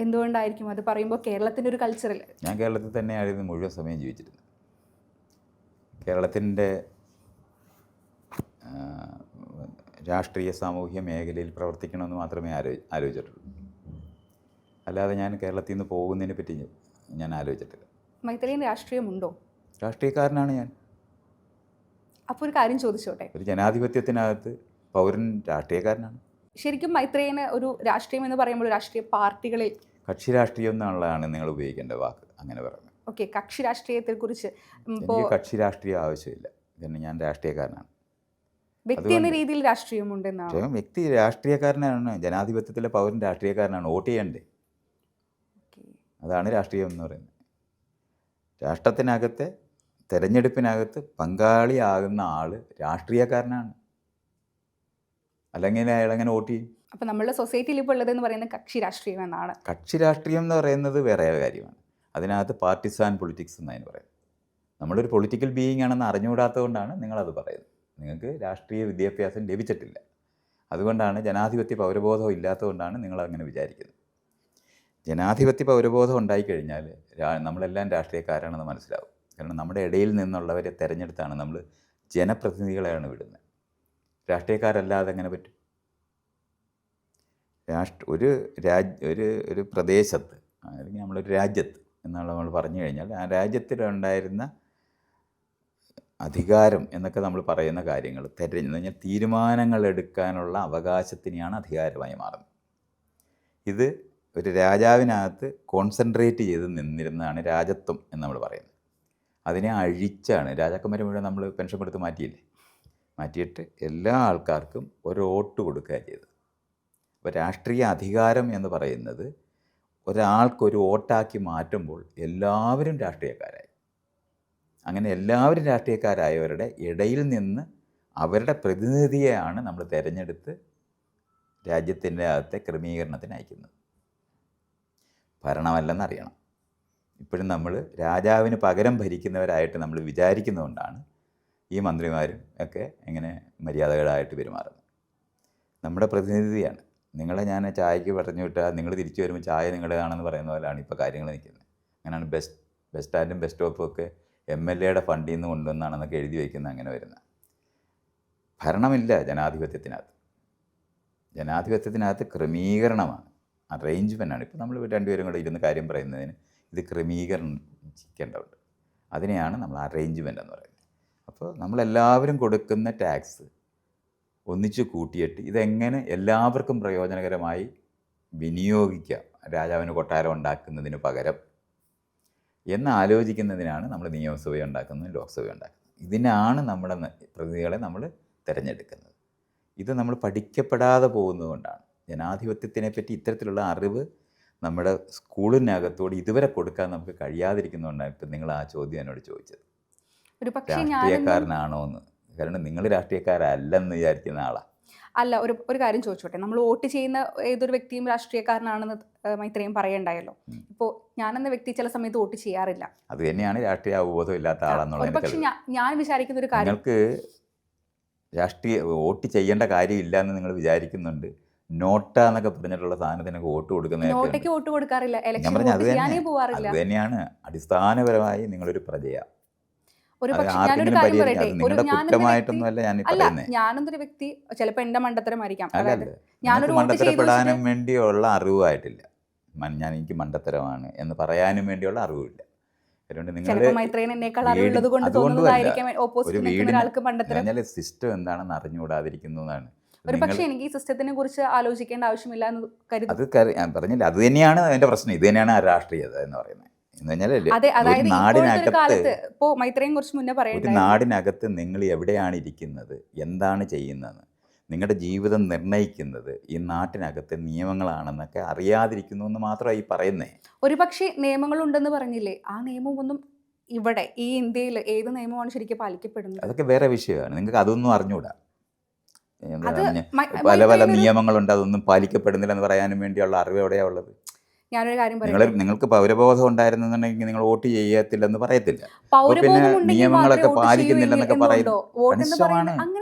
എന്തുകൊണ്ടായിരിക്കും അത്? പറയുമ്പോൾ കേരളത്തിൻ്റെ ഒരു കൾച്ചറിൽ, ഞാൻ കേരളത്തിൽ തന്നെയായിരുന്നു മുഴുവൻ സമയം ജീവിച്ചിരുന്നത്. കേരളത്തിൻ്റെ രാഷ്ട്രീയ സാമൂഹ്യ മേഖലയിൽ പ്രവർത്തിക്കണമെന്ന് മാത്രമേ ആലോചിച്ചിട്ടുള്ളൂ. അല്ലാതെ ഞാൻ കേരളത്തിൽ നിന്ന് പോകുന്നതിനെ പറ്റി ഞാൻ ആലോചിച്ചിട്ടില്ല. മൈത്രേയൻ രാഷ്ട്രീയമുണ്ടോ? രാഷ്ട്രീയക്കാരനാണ് ഞാൻ. അപ്പോൾ ഒരു കാര്യം ചോദിച്ചോട്ടെ, ഒരു ജനാധിപത്യത്തിനകത്ത് പൗരൻ രാഷ്ട്രീയക്കാരനാണ്. ശരിക്കും മൈത്രേയന് ഒരു രാഷ്ട്രീയം എന്ന് പറയുമ്പോൾ രാഷ്ട്രീയ പാർട്ടികളിൽ, കക്ഷി രാഷ്ട്രീയം എന്നുള്ളതാണ് നിങ്ങൾ ഉപയോഗിക്കേണ്ട വാക്ക്, അങ്ങനെ പറയുന്നത്. ഓക്കെ, കക്ഷി രാഷ്ട്രീയത്തെക്കുറിച്ച് എനിക്ക് കക്ഷി രാഷ്ട്രീയം ആവശ്യമില്ല, കാരണം ഞാൻ രാഷ്ട്രീയക്കാരനാണ്. വ്യക്തി എന്ന രീതിയിൽ രാഷ്ട്രീയമുണ്ടെന്നാണ്. വ്യക്തി രാഷ്ട്രീയക്കാരനാണ്, ജനാധിപത്യത്തിലെ പൗരൻ രാഷ്ട്രീയക്കാരനാണ്, വോട്ട് ചെയ്യണ്ടേ, അതാണ് രാഷ്ട്രീയം എന്ന് പറയുന്നത്. രാഷ്ട്രത്തിനകത്തെ തെരഞ്ഞെടുപ്പിനകത്ത് പങ്കാളിയാകുന്ന ആൾ രാഷ്ട്രീയക്കാരനാണ്, അല്ലെങ്കിൽ അയാളെങ്ങനെ വോട്ട് ചെയ്യും? അപ്പോൾ നമ്മളുടെ സൊസൈറ്റിയിൽ ഇപ്പോൾ ഉള്ളതെന്ന് പറയുന്നത് കക്ഷി രാഷ്ട്രീയം എന്നാണ്. കക്ഷി രാഷ്ട്രീയം എന്ന് പറയുന്നത് വേറെ കാര്യമാണ്. അതിനകത്ത് പാർട്ടിസാൻ പൊളിറ്റിക്സ് എന്നതിന് പറയുന്നത്. നമ്മളൊരു പൊളിറ്റിക്കൽ ബീയിങ് ആണെന്ന് അറിഞ്ഞുകൂടാത്തതുകൊണ്ടാണ് നിങ്ങളത് പറയുന്നത്. നിങ്ങൾക്ക് രാഷ്ട്രീയ വിദ്യാഭ്യാസം ലഭിച്ചിട്ടില്ല, അതുകൊണ്ടാണ് ജനാധിപത്യ പൗരബോധം ഇല്ലാത്തതുകൊണ്ടാണ് നിങ്ങളങ്ങനെ വിചാരിക്കുന്നത്. ജനാധിപത്യ പൗരബോധം ഉണ്ടായിക്കഴിഞ്ഞാൽ നമ്മളെല്ലാം രാഷ്ട്രീയക്കാരാണെന്ന് മനസ്സിലാവും. കാരണം നമ്മുടെ ഇടയിൽ നിന്നുള്ളവരെ തിരഞ്ഞെടുത്താണ് നമ്മൾ ജനപ്രതിനിധികളെയാണ് വിടുന്നത്. രാഷ്ട്രീയക്കാരല്ലാതെ എങ്ങനെ പറ്റും? ഒരു പ്രദേശത്ത്, അല്ലെങ്കിൽ നമ്മളൊരു രാജ്യത്ത് എന്നുള്ള നമ്മൾ പറഞ്ഞു കഴിഞ്ഞാൽ ആ രാജ്യത്തിലുണ്ടായിരുന്ന അധികാരം എന്നൊക്കെ നമ്മൾ പറയുന്ന കാര്യങ്ങൾ കഴിഞ്ഞാൽ തീരുമാനങ്ങൾ എടുക്കാനുള്ള അവകാശത്തിനെയാണ് അധികാരമായി മാറുന്നത്. ഇത് ഒരു രാജാവിനകത്ത് കോൺസെൻട്രേറ്റ് ചെയ്ത് നിന്നിരുന്നതാണ് രാജത്വം എന്ന് നമ്മൾ പറയുന്നത്. അതിനെ അഴിച്ചാണ് രാജാക്കന്മാരെ മുഴുവൻ നമ്മൾ പെൻഷൻ കൊടുത്ത് മാറ്റിയിട്ട് എല്ലാ ആൾക്കാർക്കും ഒരു വോട്ട് കൊടുക്കുക ചെയ്തത്. അപ്പോൾ രാഷ്ട്രീയ അധികാരം എന്ന് പറയുന്നത് ഒരാൾക്കൊരു വോട്ടാക്കി മാറ്റുമ്പോൾ എല്ലാവരും രാഷ്ട്രീയക്കാരായി. അങ്ങനെ എല്ലാവരും രാഷ്ട്രീയക്കാരായവരുടെ ഇടയിൽ നിന്ന് അവരുടെ പ്രതിനിധിയെയാണ് നമ്മൾ തിരഞ്ഞെടുത്ത് രാജ്യത്തിൻ്റെ അകത്തെ ക്രമീകരണത്തിന് അയക്കുന്നത്. ഭരണമല്ലെന്നറിയണം. ഇപ്പോഴും നമ്മൾ രാജാവിന് പകരം ഭരിക്കുന്നവരായിട്ട് നമ്മൾ വിചാരിക്കുന്നതുകൊണ്ടാണ് ഈ മന്ത്രിമാരും ഒക്കെ ഇങ്ങനെ മര്യാദകളായിട്ട് പെരുമാറുന്നത്. നമ്മുടെ പ്രതിനിധിയാണ്. നിങ്ങളെ ഞാൻ ചായക്ക് പറഞ്ഞു വിട്ടാൽ നിങ്ങൾ തിരിച്ചു വരുമ്പോൾ ചായ നിങ്ങളുടേതാണെന്ന് പറയുന്ന പോലെയാണ് ഇപ്പോൾ കാര്യങ്ങൾ നിൽക്കുന്നത്. അങ്ങനെയാണ് ബസ് സ്റ്റാൻഡും ബസ് സ്റ്റോപ്പും ഒക്കെ MLA-യുടെ ഫണ്ടിൽ നിന്ന് കൊണ്ടുവന്നാണെന്നൊക്കെ എഴുതി വയ്ക്കുന്നത്. അങ്ങനെ വരുന്ന ഭരണമില്ല ജനാധിപത്യത്തിനകത്ത് ക്രമീകരണമാണ്, അറേഞ്ച്മെൻ്റാണ്. ഇപ്പോൾ നമ്മൾ രണ്ടുപേരും കൂടെ ഇരുന്ന് കാര്യം പറയുന്നതിന് ഇത് ക്രമീകരിക്കേണ്ടതുണ്ട്. അതിനെയാണ് നമ്മൾ അറേഞ്ച്മെൻ്റ് എന്ന് പറയുന്നത്. അപ്പോൾ നമ്മളെല്ലാവരും കൊടുക്കുന്ന ടാക്സ് ഒന്നിച്ച് കൂട്ടിയിട്ട് ഇതെങ്ങനെ എല്ലാവർക്കും പ്രയോജനകരമായി വിനിയോഗിക്കാം, രാജാവിന് കൊട്ടാരം ഉണ്ടാക്കുന്നതിന് പകരം എന്ന് ആലോചിക്കുന്നതിനാണ് നമ്മൾ നിയമസഭ ഉണ്ടാക്കുന്നതും ലോക്സഭ ഉണ്ടാക്കുന്നത്. ഇതിനാണ് നമ്മുടെ പ്രതിനിധികളെ നമ്മൾ തിരഞ്ഞെടുക്കുന്നത്. ഇത് നമ്മൾ പഠിക്കപ്പെടാതെ പോകുന്നതുകൊണ്ടാണ്. ജനാധിപത്യത്തിനെ പറ്റി ഇത്തരത്തിലുള്ള അറിവ് നമ്മുടെ സ്കൂളിനകത്തോട് ഇതുവരെ കൊടുക്കാൻ നമുക്ക് കഴിയാതിരിക്കുന്നതുകൊണ്ടാണ് ഇപ്പം നിങ്ങൾ ആ ചോദ്യം എന്നോട് ചോദിച്ചത്, രാഷ്ട്രീയക്കാരനാണോ എന്ന്. കാരണം നിങ്ങൾ രാഷ്ട്രീയക്കാരല്ലെന്ന് വിചാരിക്കുന്ന ആളാണ്. അല്ല, ഒരു കാര്യം ചോദിച്ചോട്ടെ. നമ്മൾ വോട്ട് ചെയ്യുന്ന ഏതൊരു വ്യക്തിയും രാഷ്ട്രീയക്കാരനാണെന്ന് മൈത്രേയൻ പറയണ്ടായല്ലോ. ഇപ്പോൾ ഞാനെന്ന വ്യക്തി ചില സമയത്ത് വോട്ട് ചെയ്യാറില്ല. അത് തന്നെയാണ് രാഷ്ട്രീയ അവബോധം ഇല്ലാത്ത ആളെന്നുള്ളത്. പക്ഷെ ഞാൻ വിചാരിക്കുന്ന ഒരു കാര്യം, നിങ്ങൾക്ക് വോട്ട് ചെയ്യേണ്ട കാര്യമില്ല എന്ന് നിങ്ങൾ വിചാരിക്കുന്നുണ്ട്. നോട്ട എന്നൊക്കെ പറഞ്ഞിട്ടുള്ള സാധനത്തിനൊക്കെ വോട്ട് നോട്ടയ്ക്ക് വോട്ട് കൊടുക്കാറില്ല, ഞാൻ പറഞ്ഞ അത് തന്നെയാണ് അടിസ്ഥാനപരമായി നിങ്ങളൊരു പ്രജയാണ്. നിങ്ങളുടെ കുറ്റമായിട്ടൊന്നുമല്ല ഞാൻ പറയുന്നത്. ഞാനൊന്നൊരു വ്യക്തി ചിലപ്പോൾ എന്റെ മണ്ടത്തരമായിരിക്കാം. ഞാനൊരു മണ്ടത്തരപ്പെടാനും വേണ്ടിയുള്ള അറിവായിട്ടില്ല. എനിക്ക് മണ്ടത്തരമാണ് എന്ന് പറയാനും വേണ്ടിയുള്ള അറിവില്ല. സിസ്റ്റം എന്താണെന്ന് അറിഞ്ഞുകൂടാതിരിക്കുന്നതാണ്. ഒരുപക്ഷെ എനിക്ക് ഈ സിസ്റ്റത്തിനെ കുറിച്ച് ആലോചിക്കേണ്ട ആവശ്യമില്ല എന്ന് കരുതുന്നു. അത് ഞാൻ പറഞ്ഞില്ല, അത് തന്നെയാണ് അതിന്റെ പ്രശ്നം. ഇത് തന്നെയാണ് രാഷ്ട്രീയത എന്ന് പറയുന്നത്. ഒരു നാടിനകത്ത് നിങ്ങൾ എവിടെയാണ് ഇരിക്കുന്നത്, എന്താണ് ചെയ്യുന്നത്, നിങ്ങളുടെ ജീവിതം നിർണ്ണയിക്കുന്നത് ഈ നാട്ടിനകത്തെ നിയമങ്ങളാണെന്നൊക്കെ അറിയാതിരിക്കുന്നു എന്ന് മാത്രമാണ് ഈ പറയുന്നേ. ഒരുപക്ഷെ നിയമങ്ങളുണ്ടെന്ന് പറഞ്ഞില്ലേ, ആ നിയമമൊന്നും ഇവിടെ ഈ ഇന്ത്യയിൽ ഏത് നിയമമാണ് ശരിക്കും പാലിക്കപ്പെടുന്നത്? അതൊക്കെ വേറെ വിഷയമാണ്. നിങ്ങൾക്ക് അതൊന്നും അറിഞ്ഞൂടാ. പല പല നിയമങ്ങളുണ്ട്, അതൊന്നും പാലിക്കപ്പെടുന്നില്ല എന്ന് പറയാനും വേണ്ടിയുള്ള അറിവ് എവിടെയാ ഉള്ളത്? ഞാനൊരു കാര്യം പറയാം, നിങ്ങൾക്ക് പൗരബോധം ഉണ്ടായിരുന്നുണ്ടെങ്കിൽ നിങ്ങൾ വോട്ട് ചെയ്യത്തില്ലെന്ന് പറയത്തില്ല. പിന്നെ നിയമങ്ങളൊക്കെ പാലിക്കുന്നില്ലെന്നൊക്കെ പറയുന്നു.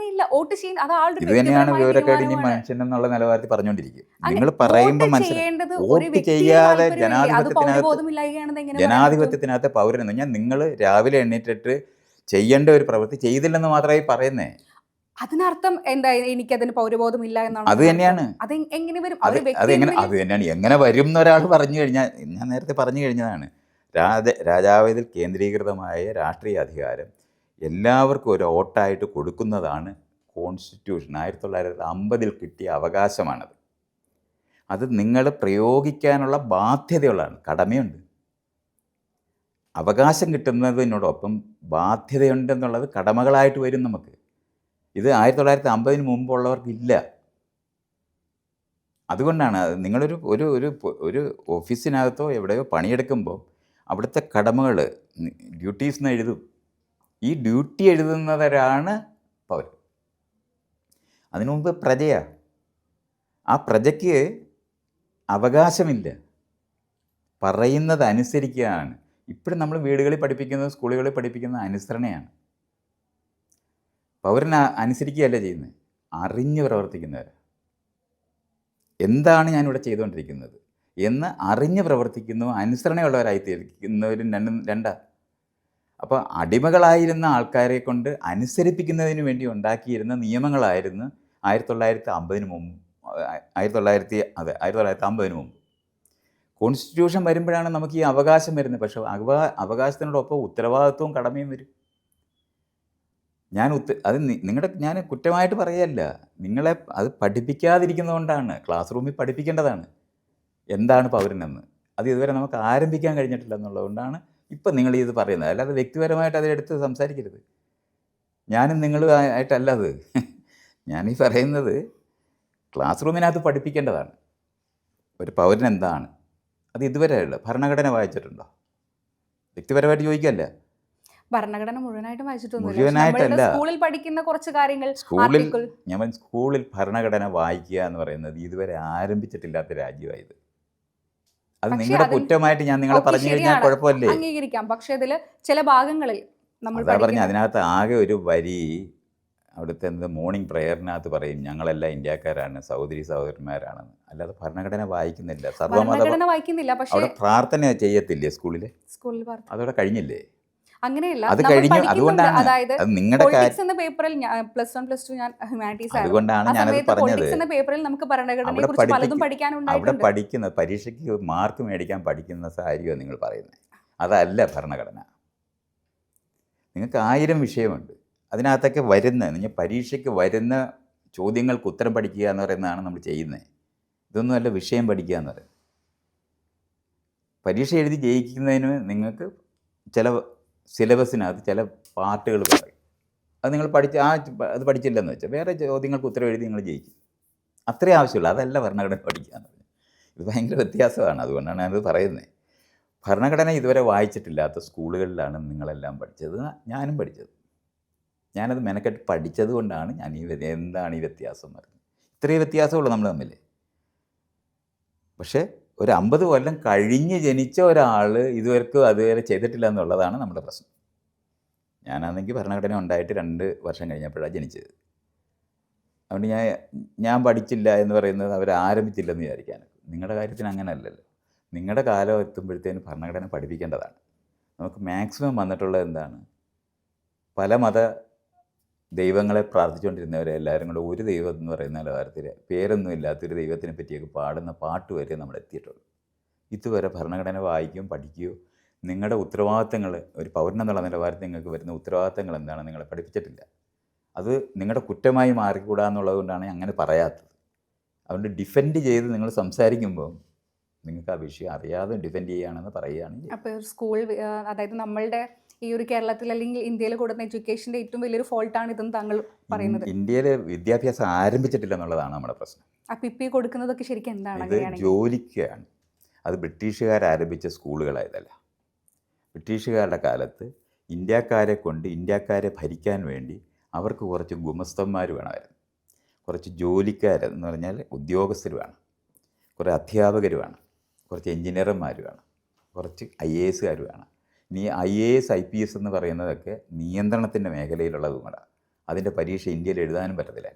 ഇത് തന്നെയാണ് വിവരക്കേട് ഇനി മനുഷ്യൻ എന്നുള്ള നിലവാരത്തിൽ പറഞ്ഞുകൊണ്ടിരിക്കും. നിങ്ങൾ പറയുമ്പോൾ മനസ്സിലായി വോട്ട് ചെയ്യാതെ ജനാധിപത്യത്തിനകത്ത് പൗരൻ എന്ന് പറഞ്ഞാൽ നിങ്ങൾ രാവിലെ എണ്ണീറ്റിട്ട് ചെയ്യേണ്ട ഒരു പ്രവൃത്തി ചെയ്തില്ലെന്ന് മാത്രമായി പറയുന്നേ. അതിനർത്ഥം എന്താ? എനിക്കതിന് പൗരബോധമില്ല എന്നാണ്. അത് തന്നെയാണ്. അത് എങ്ങനെ വരും? അത് തന്നെയാണ് എങ്ങനെ വരും എന്നൊരാൾ പറഞ്ഞു കഴിഞ്ഞാൽ, ഞാൻ നേരത്തെ പറഞ്ഞു കഴിഞ്ഞതാണ്, രാജാവിൽ കേന്ദ്രീകൃതമായ രാഷ്ട്രീയ അധികാരം എല്ലാവർക്കും ഒരു വോട്ടായിട്ട് കൊടുക്കുന്നതാണ് കോൺസ്റ്റിറ്റ്യൂഷൻ. 1950 കിട്ടിയ അവകാശമാണത്. അത് നിങ്ങൾ പ്രയോഗിക്കാനുള്ള ബാധ്യതയുള്ളതാണ്, കടമയുണ്ട്. അവകാശം കിട്ടുന്നതിനോടൊപ്പം ബാധ്യതയുണ്ടെന്നുള്ളത് കടമകളായിട്ട് വരും നമുക്ക്. ഇത് 1950 മുമ്പുള്ളവർക്കില്ല. അതുകൊണ്ടാണ് നിങ്ങളൊരു ഒരു ഒരു ഒരു ഓഫീസിനകത്തോ എവിടെയോ പണിയെടുക്കുമ്പോൾ അവിടുത്തെ കടമകൾ ഡ്യൂട്ടീസ് എന്ന് എഴുതും. ഈ ഡ്യൂട്ടി എഴുതുന്നവരാണ് പൗരൻ. അതിനു മുമ്പ് പ്രജയാണ്. ആ പ്രജയ്ക്ക് അവകാശമില്ല, പറയുന്നത് അനുസരിക്കുകയാണ്. ഇപ്പോഴും നമ്മൾ വീടുകളിൽ പഠിപ്പിക്കുന്നത്, സ്കൂളുകളിൽ പഠിപ്പിക്കുന്നത് അനുസരണയാണ്. പൗരൻ അനുസരിക്കുകയല്ല ചെയ്യുന്നത്, അറിഞ്ഞ് പ്രവർത്തിക്കുന്നവർ. എന്താണ് ഞാനിവിടെ ചെയ്തുകൊണ്ടിരിക്കുന്നത് എന്ന് അറിഞ്ഞ് പ്രവർത്തിക്കുന്നു, അനുസരണയുള്ളവരായി തീർക്കുന്നവരും രണ്ടാ. അപ്പോൾ അടിമകളായിരുന്ന ആൾക്കാരെ കൊണ്ട് അനുസരിപ്പിക്കുന്നതിന് വേണ്ടി ഉണ്ടാക്കിയിരുന്ന നിയമങ്ങളായിരുന്നു 1950 മുമ്പ്. 1950 മുമ്പ് കോൺസ്റ്റിറ്റ്യൂഷൻ വരുമ്പോഴാണ് നമുക്ക് ഈ അവകാശം വരുന്നത്. പക്ഷേ അവകാശത്തിനോടൊപ്പം ഉത്തരവാദിത്വവും കടമയും വരും. ഞാൻ കുറ്റമായിട്ട് പറയല്ല, നിങ്ങളെ അത് പഠിപ്പിക്കാതിരിക്കുന്നതുകൊണ്ടാണ്. ക്ലാസ് റൂമിൽ പഠിപ്പിക്കേണ്ടതാണ് എന്താണ് പൗരനെന്ന്. അത് ഇതുവരെ നമുക്ക് ആരംഭിക്കാൻ കഴിഞ്ഞിട്ടില്ല എന്നുള്ളതുകൊണ്ടാണ് ഇപ്പം നിങ്ങൾ ഇത് പറയുന്നത്. അല്ലാതെ വ്യക്തിപരമായിട്ട് അതിലെടുത്ത് സംസാരിക്കരുത്. ഞാനും നിങ്ങളും ആയിട്ടല്ല അത്. ഞാനീ പറയുന്നത് ക്ലാസ് റൂമിനകത്ത് പഠിപ്പിക്കേണ്ടതാണ് ഒരു പൗരൻ എന്താണ്. അത് ഇതുവരെയുള്ള ഭരണഘടന വായിച്ചിട്ടുണ്ടോ? വ്യക്തിപരമായിട്ട് ചോദിക്കല്ല. ഭരണഘടന മുഴുവനായിട്ടും വായിച്ചിട്ടൊന്നുമില്ല. സ്കൂളിൽ പഠിക്കുന്ന കുറച്ച് കാര്യങ്ങൾ. സ്കൂളിൽ ഭരണഘടന വായിക്കുക എന്ന് പറയുന്നത് ഇതുവരെ ആരംഭിച്ചിട്ടില്ലാത്ത രാജ്യമായത്. അത് പക്ഷേ നിങ്ങളുടെ അതിൽ കുറ്റമായിട്ട് ഞാൻ നിങ്ങളെ ഓക്കെ പറഞ്ഞു കഴിഞ്ഞാൽ ശരിയാണ്, കുഴപ്പമില്ലേ? അംഗീകരിക്കാം. പക്ഷെ അതിൽ ചില ഭാഗങ്ങളിൽ നമ്മൾ അതാ പറഞ്ഞ പഠിക്കുന്ന അതിനകത്ത് ആകെ ഒരു വരി അവിടുത്തെ മോർണിംഗ് പ്രയറിനകത്ത് പറയും ഞങ്ങളെല്ലാം ഇന്ത്യക്കാരാണ്, സഹോദരി സഹോദരന്മാരാണെന്ന്. അല്ലാതെ ഭരണഘടന വായിക്കുന്നില്ല. സർവ്വമത ഭരണഘടന വായിക്കുന്നില്ല. പക്ഷേ അവിടെ പ്രാർത്ഥന ചെയ്യത്തില്ലേ സ്കൂളിൽ? സ്കൂളിൽ പറഞ്ഞു അതവിടെ കഴിഞ്ഞില്ലേ? അങ്ങനെയല്ല, അത് നമ്മൾ കഴിഞ്ഞു. പഠിക്കുന്നുണ്ട്. അതുകൊണ്ടാണ് അതായത് അത് നിങ്ങളുടെ പൊളിറ്റിക്സ് എന്ന പേപ്പറിൽ +1 +2 ഞാൻ ഹ്യൂമാനിറ്റീസ് ആയിരുന്നു. അതുകൊണ്ടാണ് ആ ഞാനത് സമയത്ത് പറഞ്ഞത്. പൊളിറ്റിക്സ് എന്ന പേപ്പറിൽ നമുക്ക് ഭരണഘടനയെ അവിടെ കുറിച്ച് പലതും അവിടെ പഠിക്കാനുണ്ടായിട്ടുണ്ട്. പഠിക്കുന്ന പരീക്ഷയ്ക്ക് മാർക്ക് മേടിക്കാൻ പഠിക്കുന്ന കാര്യമാണ് നിങ്ങൾ പറയുന്നത്. അതല്ല ഭരണഘടന. നിങ്ങൾക്ക് 1000 വിഷയമുണ്ട്. അതിനകത്തൊക്കെ നിങ്ങൾ പരീക്ഷയ്ക്ക് വരുന്ന ചോദ്യങ്ങൾക്ക് ഉത്തരം പഠിക്കുക എന്ന് പറയുന്നതാണ് നമ്മൾ ചെയ്യുന്നത്. ഇതൊന്നുമല്ല വിഷയം പഠിക്കുക എന്ന് പറയുന്നത്. പരീക്ഷ എഴുതി ജയിക്കുന്നതിന് നിങ്ങൾക്ക് ചില സിലബസിനകത്ത് ചില പാർട്ടുകൾ പറയും. അത് നിങ്ങൾ അത് പഠിച്ചില്ലെന്ന് വെച്ചാൽ വേറെ ചോദ്യങ്ങൾക്ക് ഉത്തരം എഴുതി നിങ്ങൾ ജയിക്കും. അത്രേ ആവശ്യമുള്ളൂ. അതല്ല ഭരണഘടന പഠിക്കുക എന്ന് പറയുന്നത്. ഇത് ഭയങ്കര വ്യത്യാസമാണ്. അതുകൊണ്ടാണ് ഞാനത് പറയുന്നത്. ഭരണഘടന ഇതുവരെ വായിച്ചിട്ടില്ലാത്ത സ്കൂളുകളിലാണ് നിങ്ങളെല്ലാം പഠിച്ചത്, ഞാനും പഠിച്ചത്. ഞാനത് മെനക്കെട്ട് പഠിച്ചത് കൊണ്ടാണ് ഞാൻ എന്താണ് ഈ വ്യത്യാസം പറയുന്നത്. ഇത്രയേ വ്യത്യാസമുള്ളൂ നമ്മൾ തമ്മിൽ. പക്ഷേ ഒരു 50 കൊല്ലം കഴിഞ്ഞ് ജനിച്ച ഒരാൾ ഇതുവരെക്കും അതുവരെ ചെയ്തിട്ടില്ല എന്നുള്ളതാണ് നമ്മുടെ പ്രശ്നം. ഞാനാണെങ്കിൽ ഭരണഘടന ഉണ്ടായിട്ട് 2 വർഷം കഴിഞ്ഞപ്പോഴാണ് ജനിച്ചത്. അതുകൊണ്ട് ഞാൻ പഠിച്ചില്ല എന്ന് പറയുന്നത് അവർ ആരംഭിച്ചില്ലെന്ന് വിചാരിക്കാൻ. നിങ്ങളുടെ കാര്യത്തിന് അങ്ങനെ അല്ലല്ലോ. നിങ്ങളുടെ കാലം എത്തുമ്പോഴത്തേനും ഭരണഘടന പഠിപ്പിക്കേണ്ടതാണ്. നമുക്ക് മാക്സിമം വന്നിട്ടുള്ളത് എന്താണ്? പല മത ദൈവങ്ങളെ പ്രാർത്ഥിച്ചുകൊണ്ടിരുന്നവരെ എല്ലാവരും കൂടെ ഒരു ദൈവം എന്ന് പറയുന്ന നിലവാരത്തിൽ പേരൊന്നും ഇല്ലാത്തൊരു ദൈവത്തിനെ പറ്റിയൊക്കെ പാടുന്ന പാട്ട് വരെ നമ്മൾ എത്തിയിട്ടുള്ളൂ. ഇതുവരെ ഭരണഘടന വായിക്കുകയും പഠിക്കുകയോ നിങ്ങളുടെ ഉത്തരവാദിത്തങ്ങൾ ഒരു പൗരൻ എന്നുള്ള നിലവാരത്തിൽ നിങ്ങൾക്ക് വരുന്ന ഉത്തരവാദിത്തങ്ങൾ എന്താണ് നിങ്ങളെ പഠിപ്പിച്ചിട്ടില്ല. അത് നിങ്ങളുടെ കുറ്റമായി മാറിക്കൂടാ എന്നുള്ളത് കൊണ്ടാണ് അങ്ങനെ പറയാത്തത്. അതുകൊണ്ട് ഡിഫെൻഡ് ചെയ്ത് നിങ്ങൾ സംസാരിക്കുമ്പോൾ നിങ്ങൾക്ക് ആ വിഷയം അറിയാതെ ഡിഫെൻഡ് ചെയ്യുകയാണെന്ന് പറയുകയാണെങ്കിൽ അപ്പോൾ സ്കൂൾ അതായത് നമ്മളുടെ ഈ ഒരു കേരളത്തിൽ അല്ലെങ്കിൽ ഇന്ത്യയിൽ കൊടുക്കുന്ന എഡ്യൂക്കേഷൻ്റെ ഏറ്റവും വലിയൊരു ഫോൾട്ടാണ് ഇതെന്ന് താങ്കൾ പറയുന്നത്. ഇന്ത്യയിൽ വിദ്യാഭ്യാസം ആരംഭിച്ചിട്ടില്ല എന്നുള്ളതാണ് നമ്മുടെ പ്രശ്നം. അപ്പം ഇപ്പം ഈ കൊടുക്കുന്നതൊക്കെ ശരിക്കും എന്താണ്? ഇത് ജോലിക്കാണ്. അത് ബ്രിട്ടീഷുകാർ ആരംഭിച്ച സ്കൂളുകളായതല്ല. ബ്രിട്ടീഷുകാരുടെ കാലത്ത് ഇന്ത്യക്കാരെ ഭരിക്കാൻ വേണ്ടി അവർക്ക് കുറച്ച് ഗുമസ്തന്മാർ വേണമായിരുന്നു. കുറച്ച് ജോലിക്കാരെന്ന് പറഞ്ഞാൽ ഉദ്യോഗസ്ഥർ വേണം, കുറേ അധ്യാപകർ വേണം, കുറച്ച് എൻജിനീയർമാർ വേണം, കുറച്ച് IAS വേണം. ഇനി IAS IPS എന്ന് പറയുന്നതൊക്കെ നിയന്ത്രണത്തിൻ്റെ മേഖലയിലുള്ളതും കൂടെ. അതിൻ്റെ പരീക്ഷ ഇന്ത്യയിൽ എഴുതാനും പറ്റത്തില്ല.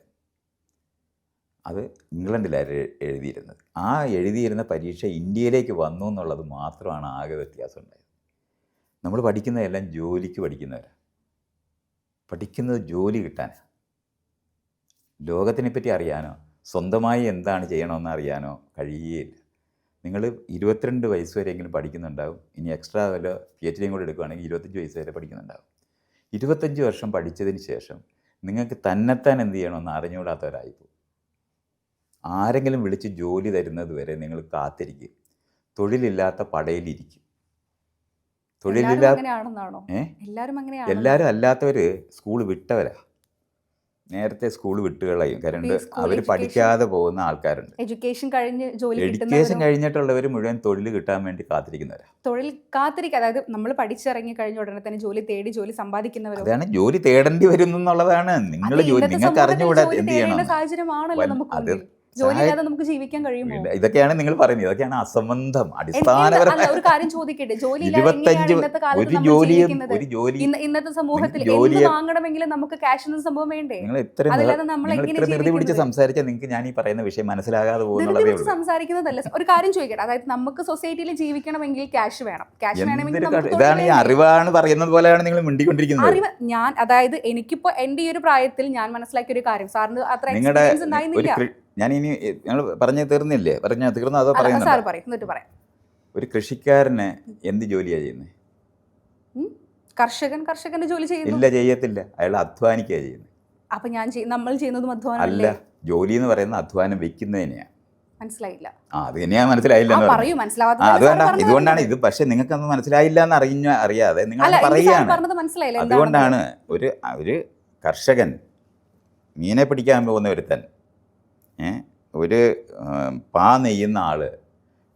അത് ഇംഗ്ലണ്ടിലാണ് എഴുതിയിരുന്നത്. ആ എഴുതിയിരുന്ന പരീക്ഷ ഇന്ത്യയിലേക്ക് വന്നു എന്നുള്ളത് മാത്രമാണ് ആകെ വ്യത്യാസം ഉണ്ടായത്. നമ്മൾ പഠിക്കുന്നതെല്ലാം ജോലിക്ക് പഠിക്കുന്നവരാണ്. പഠിക്കുന്നത് ജോലി കിട്ടാനാണ്. ലോകത്തിനെപ്പറ്റി അറിയാനോ സ്വന്തമായി എന്താണ് ചെയ്യണമെന്ന് അറിയാനോ കഴിയുകയില്ല. നിങ്ങൾ 22 വയസ്സ് വരെയെങ്കിലും പഠിക്കുന്നുണ്ടാവും. ഇനി എക്സ്ട്രാ വല്ല PhD കൂടെ എടുക്കുകയാണെങ്കിൽ 25 വയസ്സ് വരെ പഠിക്കുന്നുണ്ടാവും. 25 വർഷം പഠിച്ചതിന് ശേഷം നിങ്ങൾക്ക് തന്നെത്താൻ എന്ത് ചെയ്യണമെന്ന് അറിഞ്ഞുകൂടാത്തവരായിപ്പോൾ. ആരെങ്കിലും വിളിച്ച് ജോലി തരുന്നത് വരെ നിങ്ങൾ കാത്തിരിക്കും. തൊഴിലില്ലാത്ത പടയിലിരിക്കും. എല്ലാവരും അല്ലാത്തവർ സ്കൂൾ വിട്ടവരാ. നേരത്തെ സ്കൂൾ വിട്ടുകളയും. കാരണം അവർ പഠിക്കാതെ പോകുന്ന ആൾക്കാരുണ്ട്. എഡ്യൂക്കേഷൻ കഴിഞ്ഞിട്ടുള്ളവർ മുഴുവൻ തൊഴിൽ കിട്ടാൻ വേണ്ടി കാത്തിരിക്കുന്നവരാ. തൊഴിൽ കാത്തിരിക്കുക, അതായത് നമ്മൾ പഠിച്ചിറങ്ങി കഴിഞ്ഞ ഉടനെ തന്നെ ജോലി തേടി ജോലി സമ്പാദിക്കുന്നവരോ. അതാണ് ജോലി തേടേണ്ടി വരുന്നു എന്നുള്ളതാണ്. നിങ്ങൾക്ക് അറിഞ്ഞുകൂടാ എന്ത് ചെയ്യണം. സാഹചര്യമാണല്ലോ നമുക്ക്. ജോലിയില്ലാതെ നമുക്ക് ജീവിക്കാൻ കഴിയുമോ? ഇതൊക്കെയാണ് നിങ്ങൾ പറയുന്നത്. ഇതൊക്കെയാണ് അസംബന്ധം. അടിസ്ഥാനപരമായ ഒരു കാര്യം ചോദിക്കട്ടെ, ഇന്നത്തെ സമൂഹത്തിൽ വാങ്ങണമെങ്കിലും നമുക്ക് ക്യാഷ് എന്ന സംഭവം വേണ്ടേ? നിങ്ങൾ ഇത്ര ധൃതി പിടിച്ച് സംസാരിച്ചാൽ നിങ്ങൾക്ക് ഞാൻ ഈ പറയുന്ന വിഷയം മനസ്സിലാകാതെ പോകുന്നുള്ളതേ ഉള്ളൂ. സംസാരിക്കുന്നതല്ല. ഒരു കാര്യം ചോദിക്കട്ടെ, അതായത് നമുക്ക് സൊസൈറ്റിയിൽ ജീവിക്കണമെങ്കിൽ ക്യാഷ് വേണം. ക്യാഷ് വേണമെങ്കിൽ ഇതാണ് ഈ അറിവാണ് പറയുന്നത് പോലെയാണ് നിങ്ങൾ മിണ്ടിക്കൊണ്ടിരിക്കുന്നത്. അതായത് എനിക്കിപ്പോ എന്റെ ഈ ഒരു പ്രായത്തിൽ ഞാൻ മനസ്സിലാക്കിയ ഒരു കാര്യം, സാറിന് അത്ര എക്സ്പീരിയൻസ് ഉണ്ടായിരുന്നില്ല. ഞങ്ങൾ പറഞ്ഞു തീർന്നില്ലേ? തീർന്നോ അതോ പറയുന്നത്? ഒരു കൃഷിക്കാരന് എന്ത് ജോലിയാണ് ചെയ്യുന്നത്? കർഷകന്റെ ജോലി ചെയ്യുന്നു? ഇല്ല, ചെയ്യത്തില്ല. അയാൾ അധ്വാനിക്കുക ചെയ്യുന്നത്. അപ്പൊ നമ്മൾ ചെയ്യുന്നതും അധ്വാനം അല്ല. ജോലി എന്ന് പറയുന്ന അധ്വാനം വെക്കുന്നതിനെയാണ്. മനസ്സിലായില്ല. അത് തന്നെയാ മനസ്സിലായില്ല. ഇതുകൊണ്ടാണ് ഇത്. പക്ഷെ നിങ്ങൾക്കൊന്നും മനസ്സിലായില്ല എന്ന് അറിയാതെ നിങ്ങൾ പറയുകയാണ്. അതുകൊണ്ടാണ് ഒരു കർഷകൻ, മീനെ പിടിക്കാൻ പോകുന്ന ഒരുത്തൻ, ഒരു പാ നെയ്യുന്ന ആൾ,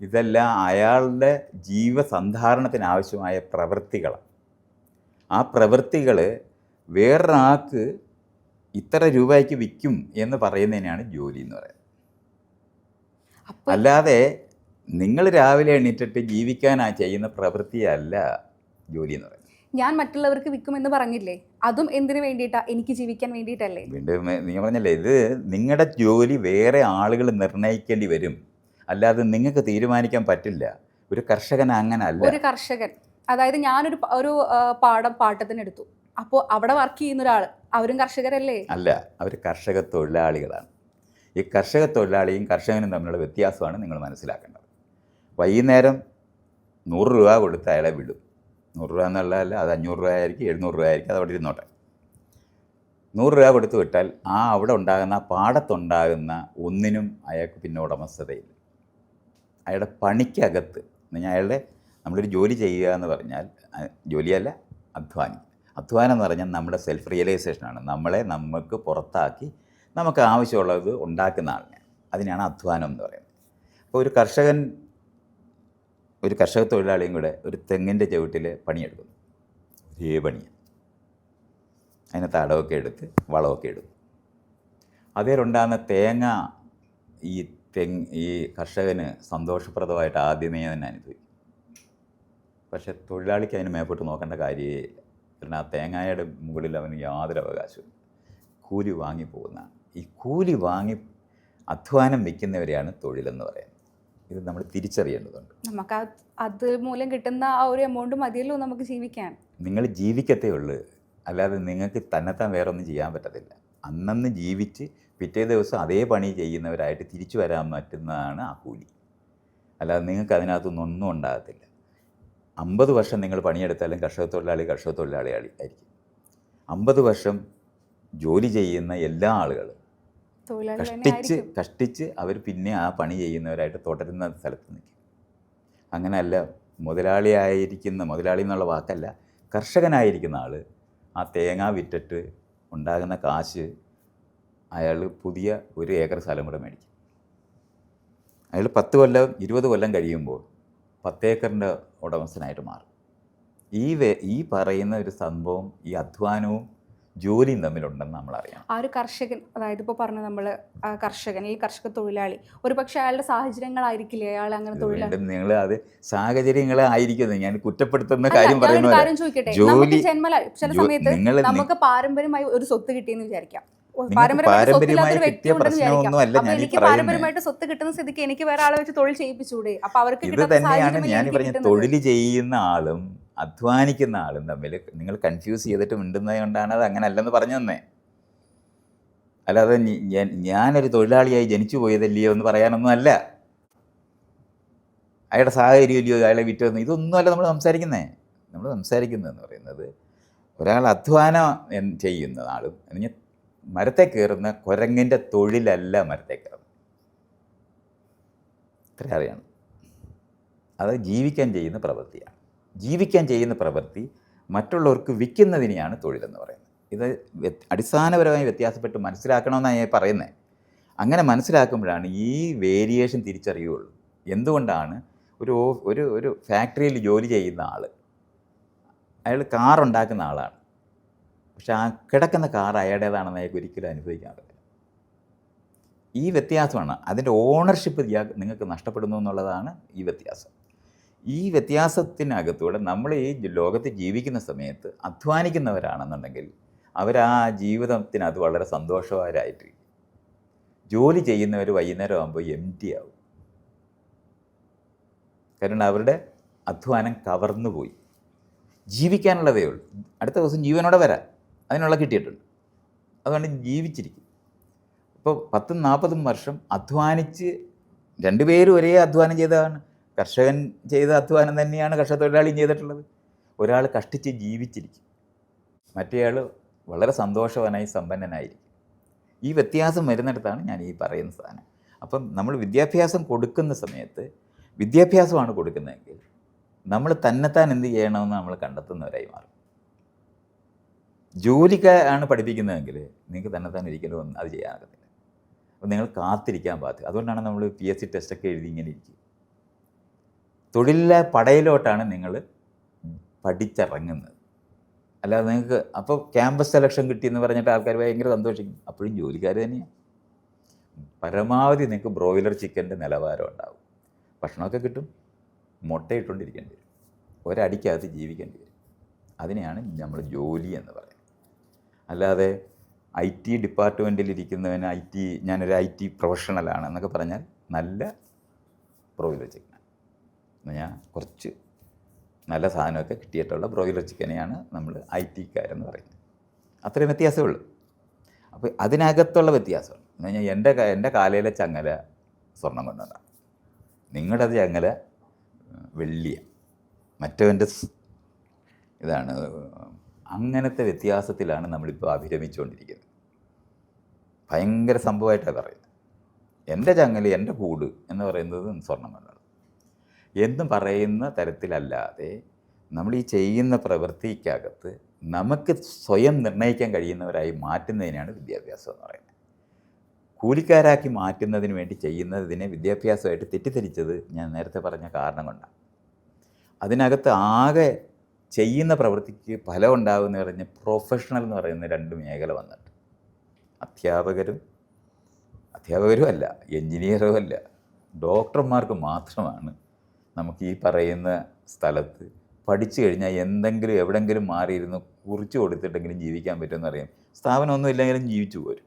ഇതെല്ലാം അയാളുടെ ജീവസന്ധാരണത്തിന് ആവശ്യമായ പ്രവൃത്തികളാണ്. ആ പ്രവൃത്തികൾ വേറൊരാൾക്ക് ഇത്ര രൂപയ്ക്ക് വിൽക്കും എന്ന് പറയുന്നതിനാണ് ജോലി എന്ന് പറയുന്നത്. അല്ലാതെ നിങ്ങൾ രാവിലെ എണീറ്റിട്ട് ജീവിക്കാനാ ചെയ്യുന്ന പ്രവൃത്തിയല്ല ജോലി എന്ന് പറയുന്നത്. ഞാൻ മറ്റുള്ളവർക്ക് വിൽക്കുമെന്ന് പറഞ്ഞില്ലേ, അതും എന്തിനു വേണ്ടിയിട്ടാ? എനിക്ക് ജീവിക്കാൻ വേണ്ടിയിട്ടല്ലേ? വീണ്ടും നിങ്ങൾ പറഞ്ഞല്ലേ, ഇത് നിങ്ങളുടെ ജോലി വേറെ ആളുകൾ നിർണ്ണയിക്കേണ്ടി വരും, അല്ലാതെ നിങ്ങൾക്ക് തീരുമാനിക്കാൻ പറ്റില്ല. ഒരു കർഷകൻ അങ്ങനല്ല. ഒരു കർഷകൻ, അതായത് ഞാനൊരു ഒരു പാട്ടത്തിന് എടുത്തു, അപ്പോൾ അവിടെ വർക്ക് ചെയ്യുന്ന ഒരാൾ, അവരും കർഷകരല്ലേ? അല്ല, അവർ കർഷക തൊഴിലാളികളാണ്. ഈ കർഷക തൊഴിലാളിയും കർഷകനും തമ്മിലുള്ള വ്യത്യാസമാണ് നിങ്ങൾ മനസ്സിലാക്കേണ്ടത്. വൈകുന്നേരം 100 രൂപ കൊടുത്ത് അയാളെ വിടും. 100 രൂപ എന്നുള്ളതല്ല, അത് 500 രൂപ ആയിരിക്കും, 700 രൂപ ആയിരിക്കും, അത് അവിടെ ഇരുന്നോട്ടെ. 100 രൂപ കൊടുത്ത് വിട്ടാൽ ആ അവിടെ ഉണ്ടാകുന്ന, പാടത്തുണ്ടാകുന്ന ഒന്നിനും അയാൾക്ക് പിന്നെ ഉടമസ്ഥതയില്ല. അയാളുടെ പണിക്കകത്ത് അയാളുടെ, നമ്മളൊരു ജോലി ചെയ്യുക എന്ന് പറഞ്ഞാൽ ജോലിയല്ല, അധ്വാനം. അധ്വാനം എന്ന് പറഞ്ഞാൽ നമ്മുടെ സെൽഫ് റിയലൈസേഷനാണ്. നമുക്ക് പുറത്താക്കി നമുക്ക് ആവശ്യമുള്ളത് ഉണ്ടാക്കുന്ന ആളിനെ, അതിനാണ് അധ്വാനം എന്ന് പറയുന്നത്. അപ്പോൾ ഒരു കർഷക തൊഴിലാളിയും കൂടെ ഒരു തെങ്ങിൻ്റെ ചുവട്ടിൽ പണിയെടുക്കുന്നു. ഒരേ പണിയാണ്. അതിനകത്ത് അടവൊക്കെ എടുത്ത് വളമൊക്കെ എടുക്കും. അതിലുണ്ടാകുന്ന തേങ്ങ ഈ കർഷകന് സന്തോഷപ്രദമായിട്ട് ആദ്യമേ തന്നെ അനുഭവിക്കും. പക്ഷെ തൊഴിലാളിക്ക് അതിന് മേപ്പോട്ട് നോക്കേണ്ട കാര്യമേ ഇല്ല. കാരണം ആ തേങ്ങയുടെ മുകളിൽ അവന് യാതൊരു അവകാശവും. കൂലി വാങ്ങി പോകുന്നതാണ്. ഈ കൂലി വാങ്ങി അധ്വാനം വയ്ക്കുന്നവരെയാണ് തൊഴിലെന്ന് പറയുന്നത്. ഇത് നമ്മൾ തിരിച്ചറിയേണ്ടതുണ്ട്. നമുക്ക് അത് മൂലം കിട്ടുന്ന ആ ഒരു എമൗണ്ട് മതിയല്ലോ നമുക്ക് ജീവിക്കാൻ. നിങ്ങൾ ജീവിക്കത്തേ ഉള്ളൂ, അല്ലാതെ നിങ്ങൾക്ക് തന്നെത്താൻ വേറെ ഒന്നും ചെയ്യാൻ പറ്റത്തില്ല. അന്നന്ന് ജീവിച്ച് പിറ്റേ ദിവസം അതേ പണി ചെയ്യുന്നവരായിട്ട് തിരിച്ചു വരാൻ പറ്റുന്നതാണ് ആ കൂലി. അല്ലാതെ നിങ്ങൾക്ക് അതിനകത്തൊന്നും ഒന്നും ഉണ്ടാകത്തില്ല. 50 വർഷം നിങ്ങൾ പണിയെടുത്താലും കർഷക തൊഴിലാളി ആയിരിക്കും. 50 വർഷം ജോലി ചെയ്യുന്ന എല്ലാ ആളുകളും കഷ്ടിച്ച് അവർ പിന്നെ ആ പണി ചെയ്യുന്നവരായിട്ട് തുടരുന്ന സ്ഥലത്ത് നിൽക്കും. അങ്ങനെയല്ല, മുതലാളി എന്നുള്ള വാക്കല്ല, കർഷകനായിരിക്കുന്ന ആൾ ആ തേങ്ങ വിറ്റിട്ട് ഉണ്ടാകുന്ന കാശ് അയാൾ പുതിയ 1 ഏക്കർ സ്ഥലം കൂടെ മേടിക്കും. അയാൾ 10 കൊല്ലം 20 കൊല്ലം കഴിയുമ്പോൾ 10 ഏക്കറിൻ്റെ ഉടമസ്ഥനായിട്ട് മാറും. ഈ പറയുന്ന ഒരു സംഭവം, ഈ അധ്വാനവും ജോലിയും തമ്മിലുണ്ടെന്ന് നമ്മൾ അറിയാം. ആ ഒരു കർഷകൻ, അതായത് ഇപ്പോൾ പറഞ്ഞ നമ്മൾ കർഷകൻ അല്ലെങ്കിൽ കർഷക തൊഴിലാളി, ഒരു പക്ഷേ അയാളുടെ സാഹചര്യങ്ങളായിരിക്കില്ലേ അയാൾ അങ്ങനെ തൊഴിലാളി. നിങ്ങൾ അത് സാഹചര്യങ്ങളായിരിക്കുന്നത്, ഞാൻ കുറ്റപ്പെടുത്തുന്ന കാര്യം കാര്യം ചോദിക്കട്ടെ, നമുക്ക് ചില സമയത്ത് നമുക്ക് പാരമ്പര്യമായി ഒരു സ്വത്ത് കിട്ടിയെന്ന് വിചാരിക്കാം. പാരമ്പര്യമായിട്ട് സ്വത്ത് കിട്ടുന്ന സ്ഥിതിക്ക് എനിക്ക് വേറെ ആളെ വെച്ച് തൊഴിൽ ചെയ്യിപ്പിച്ചൂടെ? അപ്പൊ അവർക്ക് ഇത് തന്നെയാണ് ഞാൻ പറഞ്ഞ, തൊഴിൽ ചെയ്യുന്ന ആളും അധ്വാനിക്കുന്ന ആളും തമ്മിൽ നിങ്ങൾ കൺഫ്യൂസ് ചെയ്തിട്ട് മിണ്ടുന്നത് കൊണ്ടാണ് അത് അങ്ങനെ അല്ലെന്ന് പറഞ്ഞു തന്നെ. അല്ലാതെ ഞാനൊരു തൊഴിലാളിയായി ജനിച്ചു പോയതല്ലയോ എന്ന് പറയാനൊന്നും അല്ല. അയാളുടെ സാഹചര്യമല്ലയോ അയാളെ വിറ്റൊന്നും, ഇതൊന്നുമല്ല നമ്മൾ സംസാരിക്കുന്നതെന്ന് പറയുന്നത്, ഒരാൾ അധ്വാനം ചെയ്യുന്ന ആളും അല്ലെങ്കിൽ മരത്തെ കയറുന്ന കുരങ്ങിൻ്റെ തൊഴിലല്ല മരത്തെ കയറുന്നത്. ഇത്ര അറിയണം. അത് ജീവിക്കാൻ ചെയ്യുന്ന പ്രവൃത്തിയാണ്. ജീവിക്കാൻ ചെയ്യുന്ന പ്രവൃത്തി മറ്റുള്ളവർക്ക് വിൽക്കുന്നതിനെയാണ് തൊഴിലെന്ന് പറയുന്നത്. ഇത് അടിസ്ഥാനപരമായി വ്യത്യാസപ്പെട്ട് മനസ്സിലാക്കണമെന്നാണ് ഞാൻ പറയുന്നത്. അങ്ങനെ മനസ്സിലാക്കുമ്പോഴാണ് ഈ വേരിയേഷൻ തിരിച്ചറിയുകയുള്ളൂ. എന്തുകൊണ്ടാണ് ഒരു ഫാക്ടറിയിൽ ജോലി ചെയ്യുന്ന ആൾ, അയാൾ കാറുണ്ടാക്കുന്ന ആളാണ്, പക്ഷെ ആ കിടക്കുന്ന കാർ അയാളുടേതാണെന്ന് അയാൾക്ക് ഒരിക്കലും അനുഭവിക്കാൻ പറ്റില്ല. ഈ വ്യത്യാസമാണ്, അതിൻ്റെ ഓണർഷിപ്പ് നിങ്ങൾക്ക് നഷ്ടപ്പെടുന്നു എന്നുള്ളതാണ് ഈ വ്യത്യാസം. ഈ വ്യത്യാസത്തിനകത്തൂടെ നമ്മൾ ഈ ലോകത്ത് ജീവിക്കുന്ന സമയത്ത് അധ്വാനിക്കുന്നവരാണെന്നുണ്ടെങ്കിൽ അവർ ആ ജീവിതത്തിനകത്ത് വളരെ സന്തോഷവാരായിട്ട്, ജോലി ചെയ്യുന്നവർ വൈകുന്നേരം ആകുമ്പോൾ എംപ്റ്റി ആവും. കാരണം അവരുടെ അധ്വാനം കവർന്നു പോയി. ജീവിക്കാനുള്ളതേ ഉള്ളൂ. അടുത്ത ദിവസം ജീവനോടെ വരാൻ അതിനുള്ള കിട്ടിയിട്ടുണ്ട്. അതുകൊണ്ട് ജീവിച്ചിരിക്കും. ഇപ്പോൾ 10-40 വർഷം അധ്വാനിച്ച്, രണ്ടുപേരും ഒരേ അധ്വാനം ചെയ്തതാണ്. കർഷകൻ ചെയ്ത അധ്വാനം തന്നെയാണ് കർഷക തൊഴിലാളിയും ചെയ്തിട്ടുള്ളത്. ഒരാൾ കഷ്ടിച്ച് ജീവിച്ചിരിക്കും, മറ്റേയാൾ വളരെ സന്തോഷവാനായി സമ്പന്നനായിരിക്കും. ഈ വ്യത്യാസം വരുന്നിടത്താണ് ഞാൻ ഈ പറയുന്ന സാധനം. അപ്പം നമ്മൾ വിദ്യാഭ്യാസം കൊടുക്കുന്ന സമയത്ത്, വിദ്യാഭ്യാസമാണ് കൊടുക്കുന്നതെങ്കിൽ നമ്മൾ തന്നെത്താൻ എന്ത് ചെയ്യണമെന്ന് നമ്മൾ കണ്ടെത്തുന്നവരായി മാറും. ജോലിക്കാണ് പഠിപ്പിക്കുന്നതെങ്കിൽ നിങ്ങൾക്ക് തന്നെത്താൻ ഒരിക്കലും അത് ചെയ്യാനാകത്തില്ല. അപ്പോൾ നിങ്ങൾ കാത്തിരിക്കാൻ പാടില്ല. അതുകൊണ്ടാണ് നമ്മൾ PSC ടെസ്റ്റൊക്കെ എഴുതി ഇങ്ങനെ ഇരിക്കും. തൊഴിലിലെ പടയിലോട്ടാണ് നിങ്ങൾ പഠിച്ചിറങ്ങുന്നത്. അല്ലാതെ നിങ്ങൾക്ക് അപ്പോൾ ക്യാമ്പസ് സെലക്ഷൻ കിട്ടിയെന്ന് പറഞ്ഞിട്ട് ആൾക്കാർ ഭയങ്കര സന്തോഷിക്കും. അപ്പോഴും ജോലിക്കാർ തന്നെയാണ്. പരമാവധി നിങ്ങൾക്ക് ബ്രോയിലർ ചിക്കൻ്റെ നിലവാരം ഉണ്ടാവും. ഭക്ഷണമൊക്കെ കിട്ടും, മുട്ടയിട്ടുകൊണ്ടിരിക്കേണ്ടി വരും, ഒരടിക്കകത്ത് ജീവിക്കേണ്ടി വരും. അതിനെയാണ് നമ്മൾ ജോലി എന്ന് പറയുന്നത്. അല്ലാതെ IT ഡിപ്പാർട്ട്മെൻറ്റിലിരിക്കുന്നവന് ഞാനൊരു IT പ്രൊഫഷണലാണ് എന്നൊക്കെ പറഞ്ഞാൽ നല്ല ബ്രോയിലർ ചിക്കനാണ്. ഞാൻ കുറച്ച് നല്ല സാധനമൊക്കെ കിട്ടിയിട്ടുള്ള ബ്രോയിലർ ചിക്കനെയാണ് നമ്മൾ IT-ക്കാരെന്ന് പറയുന്നത്. അത്രയും വ്യത്യാസമുള്ളൂ. അപ്പോൾ അതിനകത്തുള്ള വ്യത്യാസമാണ് എന്ന് പറഞ്ഞാൽ എൻ്റെ കാലയിലെ ചങ്ങല സ്വർണം കൊണ്ടുണ്ടാകും, നിങ്ങളുടെ ചങ്ങല വെള്ളിയാണ്, മറ്റവൻ്റെ ഇതാണ്. അങ്ങനത്തെ വ്യത്യാസത്തിലാണ് നമ്മളിപ്പോൾ അഭിരമിച്ചുകൊണ്ടിരിക്കുന്നത്. ഭയങ്കര സംഭവമായിട്ടാണ് പറയുന്നത്. എൻ്റെ ചങ്ങല, എൻ്റെ കൂട് എന്ന് പറയുന്നത് സ്വർണം കൊണ്ടാണ് എന്ന് പറയുന്ന തരത്തിലല്ലാതെ നമ്മൾ ഈ ചെയ്യുന്ന പ്രവൃത്തിക്കകത്ത് നമുക്ക് സ്വയം നിർണ്ണയിക്കാൻ കഴിയുന്നവരായി മാറ്റുന്നതിനാണ് വിദ്യാഭ്യാസം എന്ന് പറയുന്നത്. കൂലിക്കാരാക്കി മാറ്റുന്നതിന് വേണ്ടി ചെയ്യുന്നതിനെ വിദ്യാഭ്യാസമായിട്ട് തെറ്റിദ്ധരിച്ചത് ഞാൻ നേരത്തെ പറഞ്ഞ കാരണം കൊണ്ടാണ്. അതിനകത്ത് ആകെ ചെയ്യുന്ന പ്രവൃത്തിക്ക് ഫലം ഉണ്ടാകുമെന്ന് പറഞ്ഞ പ്രൊഫഷണൽ എന്ന് പറയുന്ന 2 മേഖല വന്നിട്ട്, അധ്യാപകരും അല്ല, എൻജിനീയറും അല്ല, ഡോക്ടർമാർക്ക് മാത്രമാണ് നമുക്ക് ഈ പറയുന്ന സ്ഥലത്ത് പഠിച്ചു കഴിഞ്ഞാൽ എന്തെങ്കിലും എവിടെയെങ്കിലും മാറിയിരുന്ന് കുറിച്ച് കൊടുത്തിട്ടെങ്കിലും ജീവിക്കാൻ പറ്റുമെന്ന് അറിയാം. സ്ഥാപനമൊന്നും ഇല്ലെങ്കിലും ജീവിച്ചു പോരും.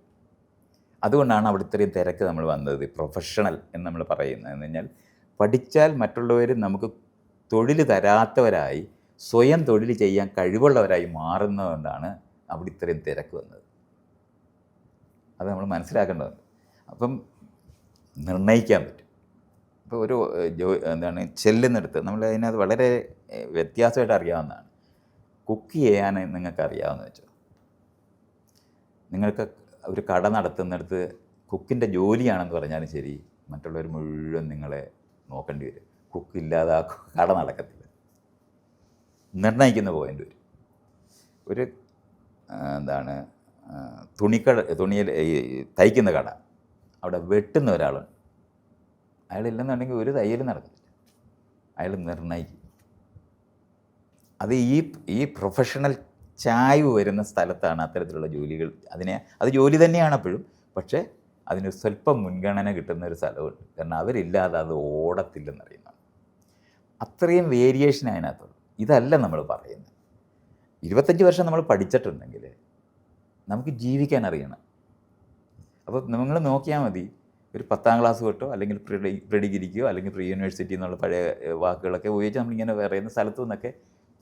അതുകൊണ്ടാണ് അവിടെ ഇത്രയും തിരക്ക് നമ്മൾ വന്നത്. പ്രൊഫഷണൽ എന്ന് നമ്മൾ പറയുന്നത് എന്ന് കഴിഞ്ഞാൽ പഠിച്ചാൽ മറ്റുള്ളവർ നമുക്ക് തൊഴിൽ തരാത്തവരായി സ്വയം തൊഴിൽ ചെയ്യാൻ കഴിവുള്ളവരായി മാറുന്നതുകൊണ്ടാണ് അവിടെ ഇത്രയും തിരക്ക് വന്നത്. അത് നമ്മൾ മനസ്സിലാക്കേണ്ടതുണ്ട്. അപ്പം നിർണ്ണയിക്കാൻ പറ്റും. ഇപ്പോൾ ഒരു ചെല്ലുന്നിടത്ത് നമ്മൾ അതിനകത്ത് വളരെ വ്യത്യാസമായിട്ട് അറിയാവുന്നതാണ്. കുക്ക് ചെയ്യാൻ നിങ്ങൾക്ക് അറിയാമെന്ന് വെച്ചോ, നിങ്ങൾക്ക് ഒരു കട നടത്തുന്നിടത്ത് കുക്കിൻ്റെ ജോലിയാണെന്ന് പറഞ്ഞാലും ശരി, മറ്റുള്ളവർ മുഴുവൻ നിങ്ങളെ നോക്കേണ്ടി വരും. കുക്കില്ലാതെ ആ കട നടക്കത്തില്ല. നിർണ്ണയിക്കുന്ന പോയിൻ്റ് വരും. ഒരു തുണിയിൽ തയ്ക്കുന്ന കട, അവിടെ വെട്ടുന്ന ഒരാളുണ്ട്. അയാളില്ലെന്നുണ്ടെങ്കിൽ ഒരു തയ്യലും നടക്കത്തില്ല. അയാൾ നിർണ്ണയിക്കും. അത് ഈ പ്രൊഫഷണൽ ചായ്വ് വരുന്ന സ്ഥലത്താണ് അത്തരത്തിലുള്ള ജോലികൾ. അത് ജോലി തന്നെയാണ് അപ്പോഴും, പക്ഷേ അതിന് സ്വല്പം മുൻഗണന കിട്ടുന്ന ഒരു സ്ഥലമുണ്ട്. കാരണം അവരില്ലാതെ അത് ഓടത്തില്ലെന്നറിയുന്നതാണ്. അത്രയും വേരിയേഷൻ അതിനകത്തുള്ളൂ. ഇതല്ല നമ്മൾ പറയുന്നത്. 25 വർഷം നമ്മൾ പഠിച്ചിട്ടുണ്ടെങ്കിൽ നമുക്ക് ജീവിക്കാൻ അറിയണം. അപ്പോൾ നിങ്ങൾ നോക്കിയാൽ മതി, ഒരു 10ാം ക്ലാസ് തൊട്ടോ അല്ലെങ്കിൽ പ്രീഡിഗ്രിക്കോ അല്ലെങ്കിൽ പ്രീ യൂണിവേഴ്സിറ്റി എന്നുള്ള പഴയ വാക്കുകളൊക്കെ ഉപയോഗിച്ച് നമ്മളിങ്ങനെ പറയുന്ന സ്ഥലത്തു നിന്നൊക്കെ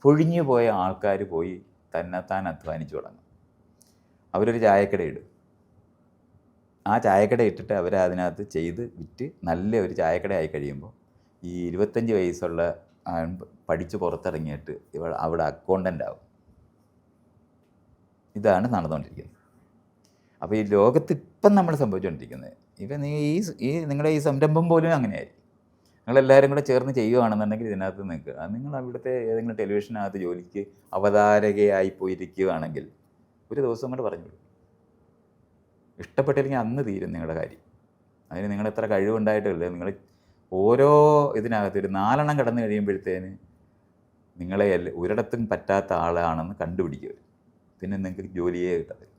പൊഴിഞ്ഞു പോയ ആൾക്കാർ പോയി തന്നെത്താൻ അധ്വാനിച്ചു തുടങ്ങും. അവരൊരു ചായക്കട ഇടും. ആ ചായക്കട ഇട്ടിട്ട് അവരതിനകത്ത് ചെയ്ത് വിറ്റ് നല്ല ഒരു ചായക്കട ആയി കഴിയുമ്പോൾ ഈ 25 വയസ്സുള്ള പഠിച്ച് പുറത്തിറങ്ങിയിട്ട് അവിടെ അക്കൗണ്ടൻ്റ് ആവും. ഇതാണ് നടന്നുകൊണ്ടിരിക്കുന്നത്. അപ്പോൾ ഈ ലോകത്ത് ഇപ്പം നമ്മൾ സംഭവിച്ചുകൊണ്ടിരിക്കുന്നത്, ഇപ്പം നിങ്ങളുടെ ഈ സംരംഭം പോലും അങ്ങനെയായിരിക്കും. നിങ്ങളെല്ലാവരും കൂടെ ചേർന്ന് ചെയ്യുകയാണെന്നുണ്ടെങ്കിൽ ഇതിനകത്ത് നിൽക്കുക. നിങ്ങൾ അവിടുത്തെ ഏതെങ്കിലും ടെലിവിഷനകത്ത് ജോലിക്ക് അവതാരകയായി പോയിരിക്കുകയാണെങ്കിൽ ഒരു ദിവസം കൊണ്ട് പറഞ്ഞു ഇഷ്ടപ്പെട്ടില്ലെങ്കിൽ അന്ന് തീരും നിങ്ങളുടെ കാര്യം. അതിന് നിങ്ങൾ എത്ര കഴിവുണ്ടായിട്ടില്ല, നിങ്ങൾ ഓരോ ഇതിനകത്ത് ഒരു 4 എണ്ണം കടന്നു കഴിയുമ്പോഴത്തേന് നിങ്ങളെ ഒരിടത്തും പറ്റാത്ത ആളാണെന്ന് കണ്ടുപിടിക്കുക. പിന്നെ നിങ്ങൾക്ക് ജോലിയേ കിട്ടത്തില്ല.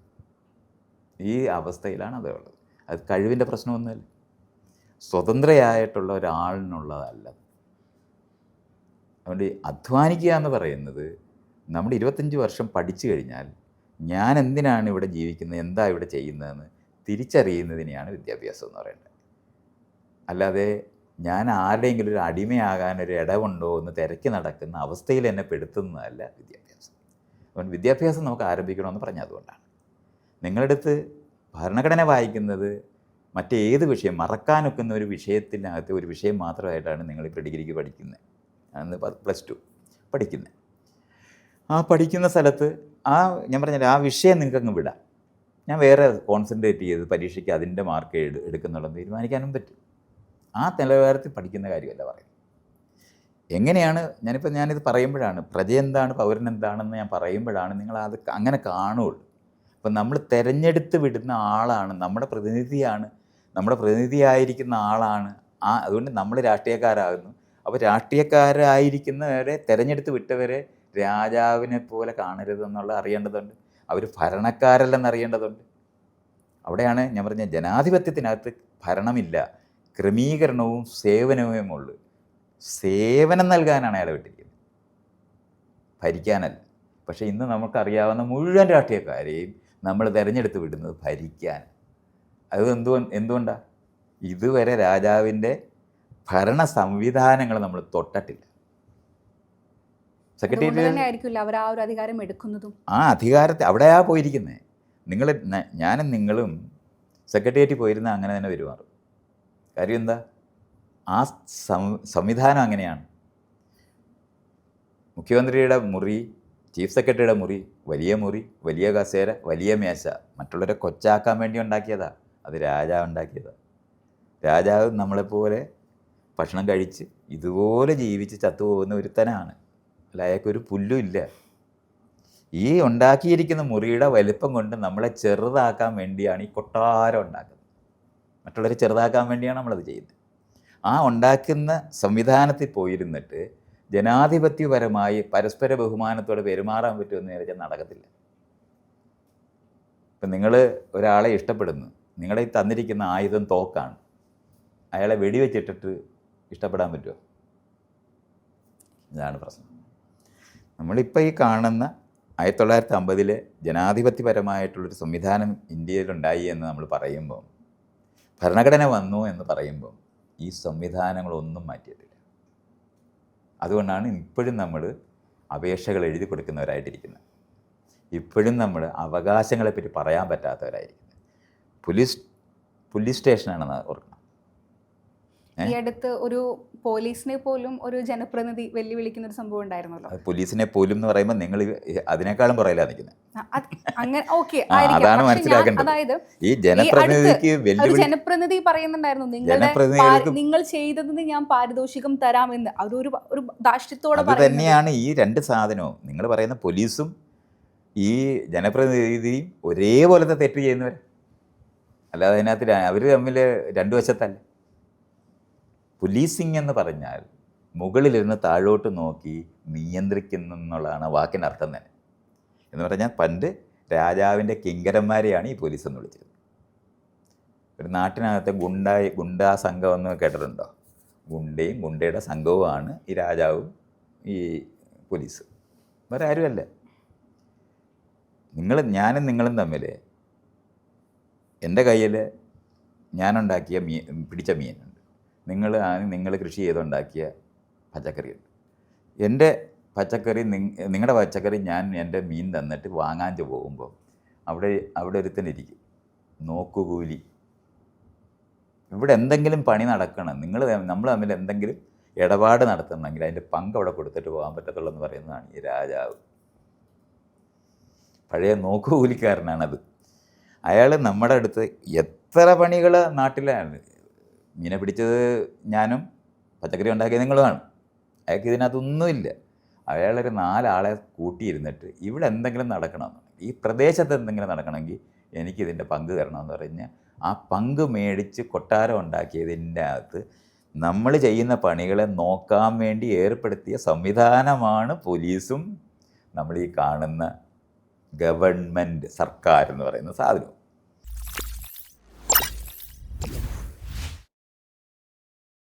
ഈ അവസ്ഥയിലാണ് അതുള്ളത്. അത് കഴിവിൻ്റെ പ്രശ്നമൊന്നുമല്ല, സ്വതന്ത്രയായിട്ടുള്ള ഒരാളിനുള്ളതല്ല. അതുകൊണ്ട് അധ്വാനിക്കുക എന്ന് പറയുന്നത് നമ്മൾ 25 വർഷം പഠിച്ചു കഴിഞ്ഞാൽ ഞാൻ എന്തിനാണ് ഇവിടെ ജീവിക്കുന്നത്, എന്താ ഇവിടെ ചെയ്യുന്നതെന്ന് തിരിച്ചറിയുന്നതിനെയാണ് വിദ്യാഭ്യാസം എന്ന് പറയുന്നത്. അല്ലാതെ ഞാൻ ആരുടെയെങ്കിലും ഒരു അടിമയാകാനൊരു ഇടവുണ്ടോ എന്ന് തിരക്കി നടക്കുന്ന അവസ്ഥയിൽ എന്നെ പെടുത്തുന്നതല്ല വിദ്യാഭ്യാസം. അതുകൊണ്ട് വിദ്യാഭ്യാസം നമുക്ക് ആരംഭിക്കണമെന്ന് പറഞ്ഞത് അതുകൊണ്ടാണ്. നിങ്ങളുടെ അടുത്ത് ഭരണഘടന വായിക്കുന്നത് മറ്റേത് വിഷയം മറക്കാനൊക്കുന്ന ഒരു വിഷയത്തിനകത്ത് ഒരു വിഷയം മാത്രമായിട്ടാണ് നിങ്ങൾ ഇപ്പോൾ ഡിഗ്രിക്ക് പഠിക്കുന്നത്, അന്ന് +2 പഠിക്കുന്നത്. ആ പഠിക്കുന്ന സ്ഥലത്ത് ഞാൻ പറഞ്ഞാൽ ആ വിഷയം നിങ്ങൾക്ക് അങ്ങ് വിടാം. ഞാൻ വേറെ കോൺസെൻട്രേറ്റ് ചെയ്ത് പരീക്ഷയ്ക്ക് അതിൻ്റെ മാർക്ക് എടുക്കുന്നുണ്ടെന്ന് തീരുമാനിക്കാനും പറ്റും. ആ നിലവാരത്തിൽ പഠിക്കുന്ന കാര്യമല്ല പറയുന്നത്. എങ്ങനെയാണ് ഞാനിത് പറയുമ്പോഴാണ് പ്രജ എന്താണ് പൗരൻ എന്താണെന്ന് ഞാൻ പറയുമ്പോഴാണ് നിങ്ങൾ അത് അങ്ങനെ കാണുകയുള്ളൂ. അപ്പം നമ്മൾ തിരഞ്ഞെടുത്ത് വിടുന്ന ആളാണ് നമ്മുടെ പ്രതിനിധിയാണ്, നമ്മുടെ പ്രതിനിധിയായിരിക്കുന്ന ആളാണ്. അതുകൊണ്ട് നമ്മൾ രാഷ്ട്രീയക്കാരാകുന്നു. അപ്പോൾ രാഷ്ട്രീയക്കാരായിരിക്കുന്നവരെ തിരഞ്ഞെടുത്ത് വിട്ടവരെ രാജാവിനെ പോലെ കാണരുതെന്നുള്ള അറിയേണ്ടതുണ്ട്. അവർ ഭരണക്കാരല്ലെന്ന് അറിയേണ്ടതുണ്ട്. അവിടെയാണ് ഞാൻ പറഞ്ഞ ജനാധിപത്യത്തിനകത്ത് ഭരണമില്ല, ക്രമീകരണവും സേവനവുമേ ഉള്ളൂ. സേവനം നൽകാനാണ് അയാളെ വിട്ടിരിക്കുന്നത്, ഭരിക്കാനല്ല. പക്ഷേ ഇന്ന് നമുക്കറിയാവുന്ന മുഴുവൻ രാഷ്ട്രീയക്കാരെയും നമ്മൾ തിരഞ്ഞെടുത്ത് വിടുന്നത് ഭരിക്കാൻ. അത് എന്തുകൊണ്ടാണ്? ഇതുവരെ രാജാവിൻ്റെ ഭരണ സംവിധാനങ്ങൾ നമ്മൾ തൊട്ടിട്ടില്ല. സെക്രട്ടേറിയറ്റ് ആയിരിക്കില്ല അവർ ആ ഒരു അധികാരം എടുക്കുന്നതും. ആ അധികാരത്തെ അവിടെയാ പോയിരിക്കുന്നത്. ഞാനും നിങ്ങളും സെക്രട്ടേറിയറ്റിൽ പോയിരുന്ന അങ്ങനെ തന്നെ പെരുമാറും. കാര്യം എന്താ? ആ സംവിധാനം അങ്ങനെയാണ്. മുഖ്യമന്ത്രിയുടെ മുറി, ചീഫ് സെക്രട്ടറിയുടെ മുറി, വലിയ കസേര, വലിയ മേശ മറ്റുള്ളവരെ കൊച്ചാക്കാൻ വേണ്ടി ഉണ്ടാക്കിയതാണ്. അത് രാജാവ് ഉണ്ടാക്കിയതാണ്. രാജാവ് നമ്മളെപ്പോലെ ഭക്ഷണം കഴിച്ച് ഇതുപോലെ ജീവിച്ച് ചത്തുപോകുന്ന ഒരുത്തനാണ്. അല്ല, അയാൾക്കൊരു പുല്ലും ഇല്ല. ഈ ഉണ്ടാക്കിയിരിക്കുന്ന മുറിയുടെ വലിപ്പം കൊണ്ട് നമ്മളെ ചെറുതാക്കാൻ വേണ്ടിയാണ് ഈ കൊട്ടാരം ഉണ്ടാക്കുന്നത്. മറ്റുള്ളവരെ ചെറുതാക്കാൻ വേണ്ടിയാണ് നമ്മളത് ചെയ്യുന്നത്. ആ ഉണ്ടാക്കുന്ന സംവിധാനത്തിൽ പോയിരുന്നിട്ട് ജനാധിപത്യപരമായി പരസ്പര ബഹുമാനത്തോടെ പെരുമാറാൻ പറ്റുമെന്ന് വിചാരിച്ചാൽ നടക്കത്തില്ല. ഇപ്പം നിങ്ങൾ ഒരാളെ ഇഷ്ടപ്പെടുന്നു, നിങ്ങളെ ഈ തന്നിരിക്കുന്ന ആയുധം തോക്കാണ്, അയാളെ വെടിവെച്ചിട്ടിട്ട് ഇഷ്ടപ്പെടാൻ പറ്റുമോ? ഇതാണ് പ്രശ്നം. നമ്മളിപ്പോൾ ഈ കാണുന്ന 1950 ജനാധിപത്യപരമായിട്ടുള്ളൊരു സംവിധാനം ഇന്ത്യയിലുണ്ടായി എന്ന് നമ്മൾ പറയുമ്പം, ഭരണഘടന വന്നു എന്ന് പറയുമ്പം ഈ സംവിധാനങ്ങളൊന്നും മാറ്റിയിട്ടില്ല. അതുകൊണ്ടാണ് ഇപ്പോഴും നമ്മൾ അപേക്ഷകൾ എഴുതി കൊടുക്കുന്നവരായിട്ടിരിക്കുന്നത്. ഇപ്പോഴും നമ്മൾ അവകാശങ്ങളെപ്പറ്റി പറയാൻ പറ്റാത്തവരായിരിക്കുന്നത്. പോലീസ് സ്റ്റേഷനാണെന്ന് ഓർക്കണം. ഈ അടുത്ത് ഒരു പോലീസിനെ പോലും ഒരു ജനപ്രതിനിധി വെല്ലുവിളിക്കുന്ന ഒരു സംഭവം ഉണ്ടായിരുന്നല്ലോ. പോലീസിനെ പോലും എന്ന് പറയുമ്പോൾ നിങ്ങൾ അതിനേക്കാളും പുറകിലാ നിൽക്കുന്നത്. അതാണ് മനസ്സിലാക്കേണ്ടത്. അതായത് ഈ ജനപ്രതിനിധിക്ക് ജനപ്രതിനിധി പറയുന്നുണ്ടായിരുന്നു, നിങ്ങൾ ചെയ്തതിന് ഞാൻ പാരിതോഷികം തരാമെന്ന്. അതൊരു ധാർഷ്ട്യത്തോടെ തന്നെയാണ് ഈ രണ്ട് സാധനവും. നിങ്ങൾ പറയുന്ന പോലീസും ഈ ജനപ്രതിനിധിയും ഒരേപോലത്തെ തെറ്റ് ചെയ്യുന്നവർ. അല്ലാതെ അതിനകത്ത് അവർ തമ്മിൽ രണ്ടു വശത്തല്ല. പോലീസിങ് എന്ന് പറഞ്ഞാൽ മുകളിലിരുന്ന് താഴോട്ട് നോക്കി നിയന്ത്രിക്കുന്നു എന്നുള്ളതാണ് വാക്കിനർത്ഥം തന്നെ. എന്ന് പറഞ്ഞാൽ പണ്ട് രാജാവിൻ്റെ കിങ്കരന്മാരെയാണ് ഈ പോലീസ് എന്ന് വിളിച്ചത്. ഒരു നാട്ടിനകത്ത് ഗുണ്ടാ സംഘം എന്ന് കേട്ടിട്ടുണ്ടോ? ഗുണ്ടയും ഗുണ്ടയുടെ സംഘവുമാണ് ഈ രാജാവും ഈ പോലീസ്, വേറെ ആരുമല്ല. ഞാനും നിങ്ങളും തമ്മിൽ എൻ്റെ കയ്യിൽ ഞാനുണ്ടാക്കിയ പിടിച്ച മീനുണ്ട്, നിങ്ങൾ കൃഷി ചെയ്തുണ്ടാക്കിയ പച്ചക്കറിയുണ്ട്. എൻ്റെ പച്ചക്കറി നിങ്ങളുടെ പച്ചക്കറി ഞാൻ എൻ്റെ മീൻ തന്നിട്ട് വാങ്ങാൻ പോകുമ്പോൾ അവിടെ ഒരുത്തനിരിക്കും, നോക്കുകൂലി. ഇവിടെ എന്തെങ്കിലും പണി നടക്കണം, നമ്മൾ തമ്മിൽ എന്തെങ്കിലും ഇടപാട് നടത്തണമെങ്കിൽ അതിൻ്റെ പങ്ക് അവിടെ കൊടുത്തിട്ട് പോകാൻ പറ്റത്തുള്ളൂ എന്ന് പറയുന്നതാണ് ഈ രാജാവ്. പഴയ നോക്കുകൂലിക്കാരനാണത്. അയാൾ നമ്മുടെ അടുത്ത് എത്ര പണികൾ നാട്ടിലാണ്. മീനെ പിടിച്ചത് ഞാനും പച്ചക്കറി ഉണ്ടാക്കിയത് നിങ്ങളുമാണ്. അയാൾക്ക് ഇതിനകത്തൊന്നുമില്ല. അയാളൊരു 4 ആളെ കൂട്ടിയിരുന്നിട്ട് ഇവിടെ എന്തെങ്കിലും നടക്കണമെന്നുണ്ടെങ്കിൽ, ഈ പ്രദേശത്ത് എന്തെങ്കിലും നടക്കണമെങ്കിൽ എനിക്കിതിൻ്റെ പങ്ക് തരണമെന്ന് പറഞ്ഞ് ആ പങ്ക് മേടിച്ച് കൊട്ടാരം ഉണ്ടാക്കിയതിൻ്റെ അകത്ത് നമ്മൾ ചെയ്യുന്ന പണികളെ നോക്കാൻ വേണ്ടി ഏർപ്പെടുത്തിയ സംവിധാനമാണ് പോലീസും നമ്മൾ ഈ കാണുന്ന ഗവൺമെൻറ് സർക്കാർ എന്ന് പറയുന്ന സാധനവും.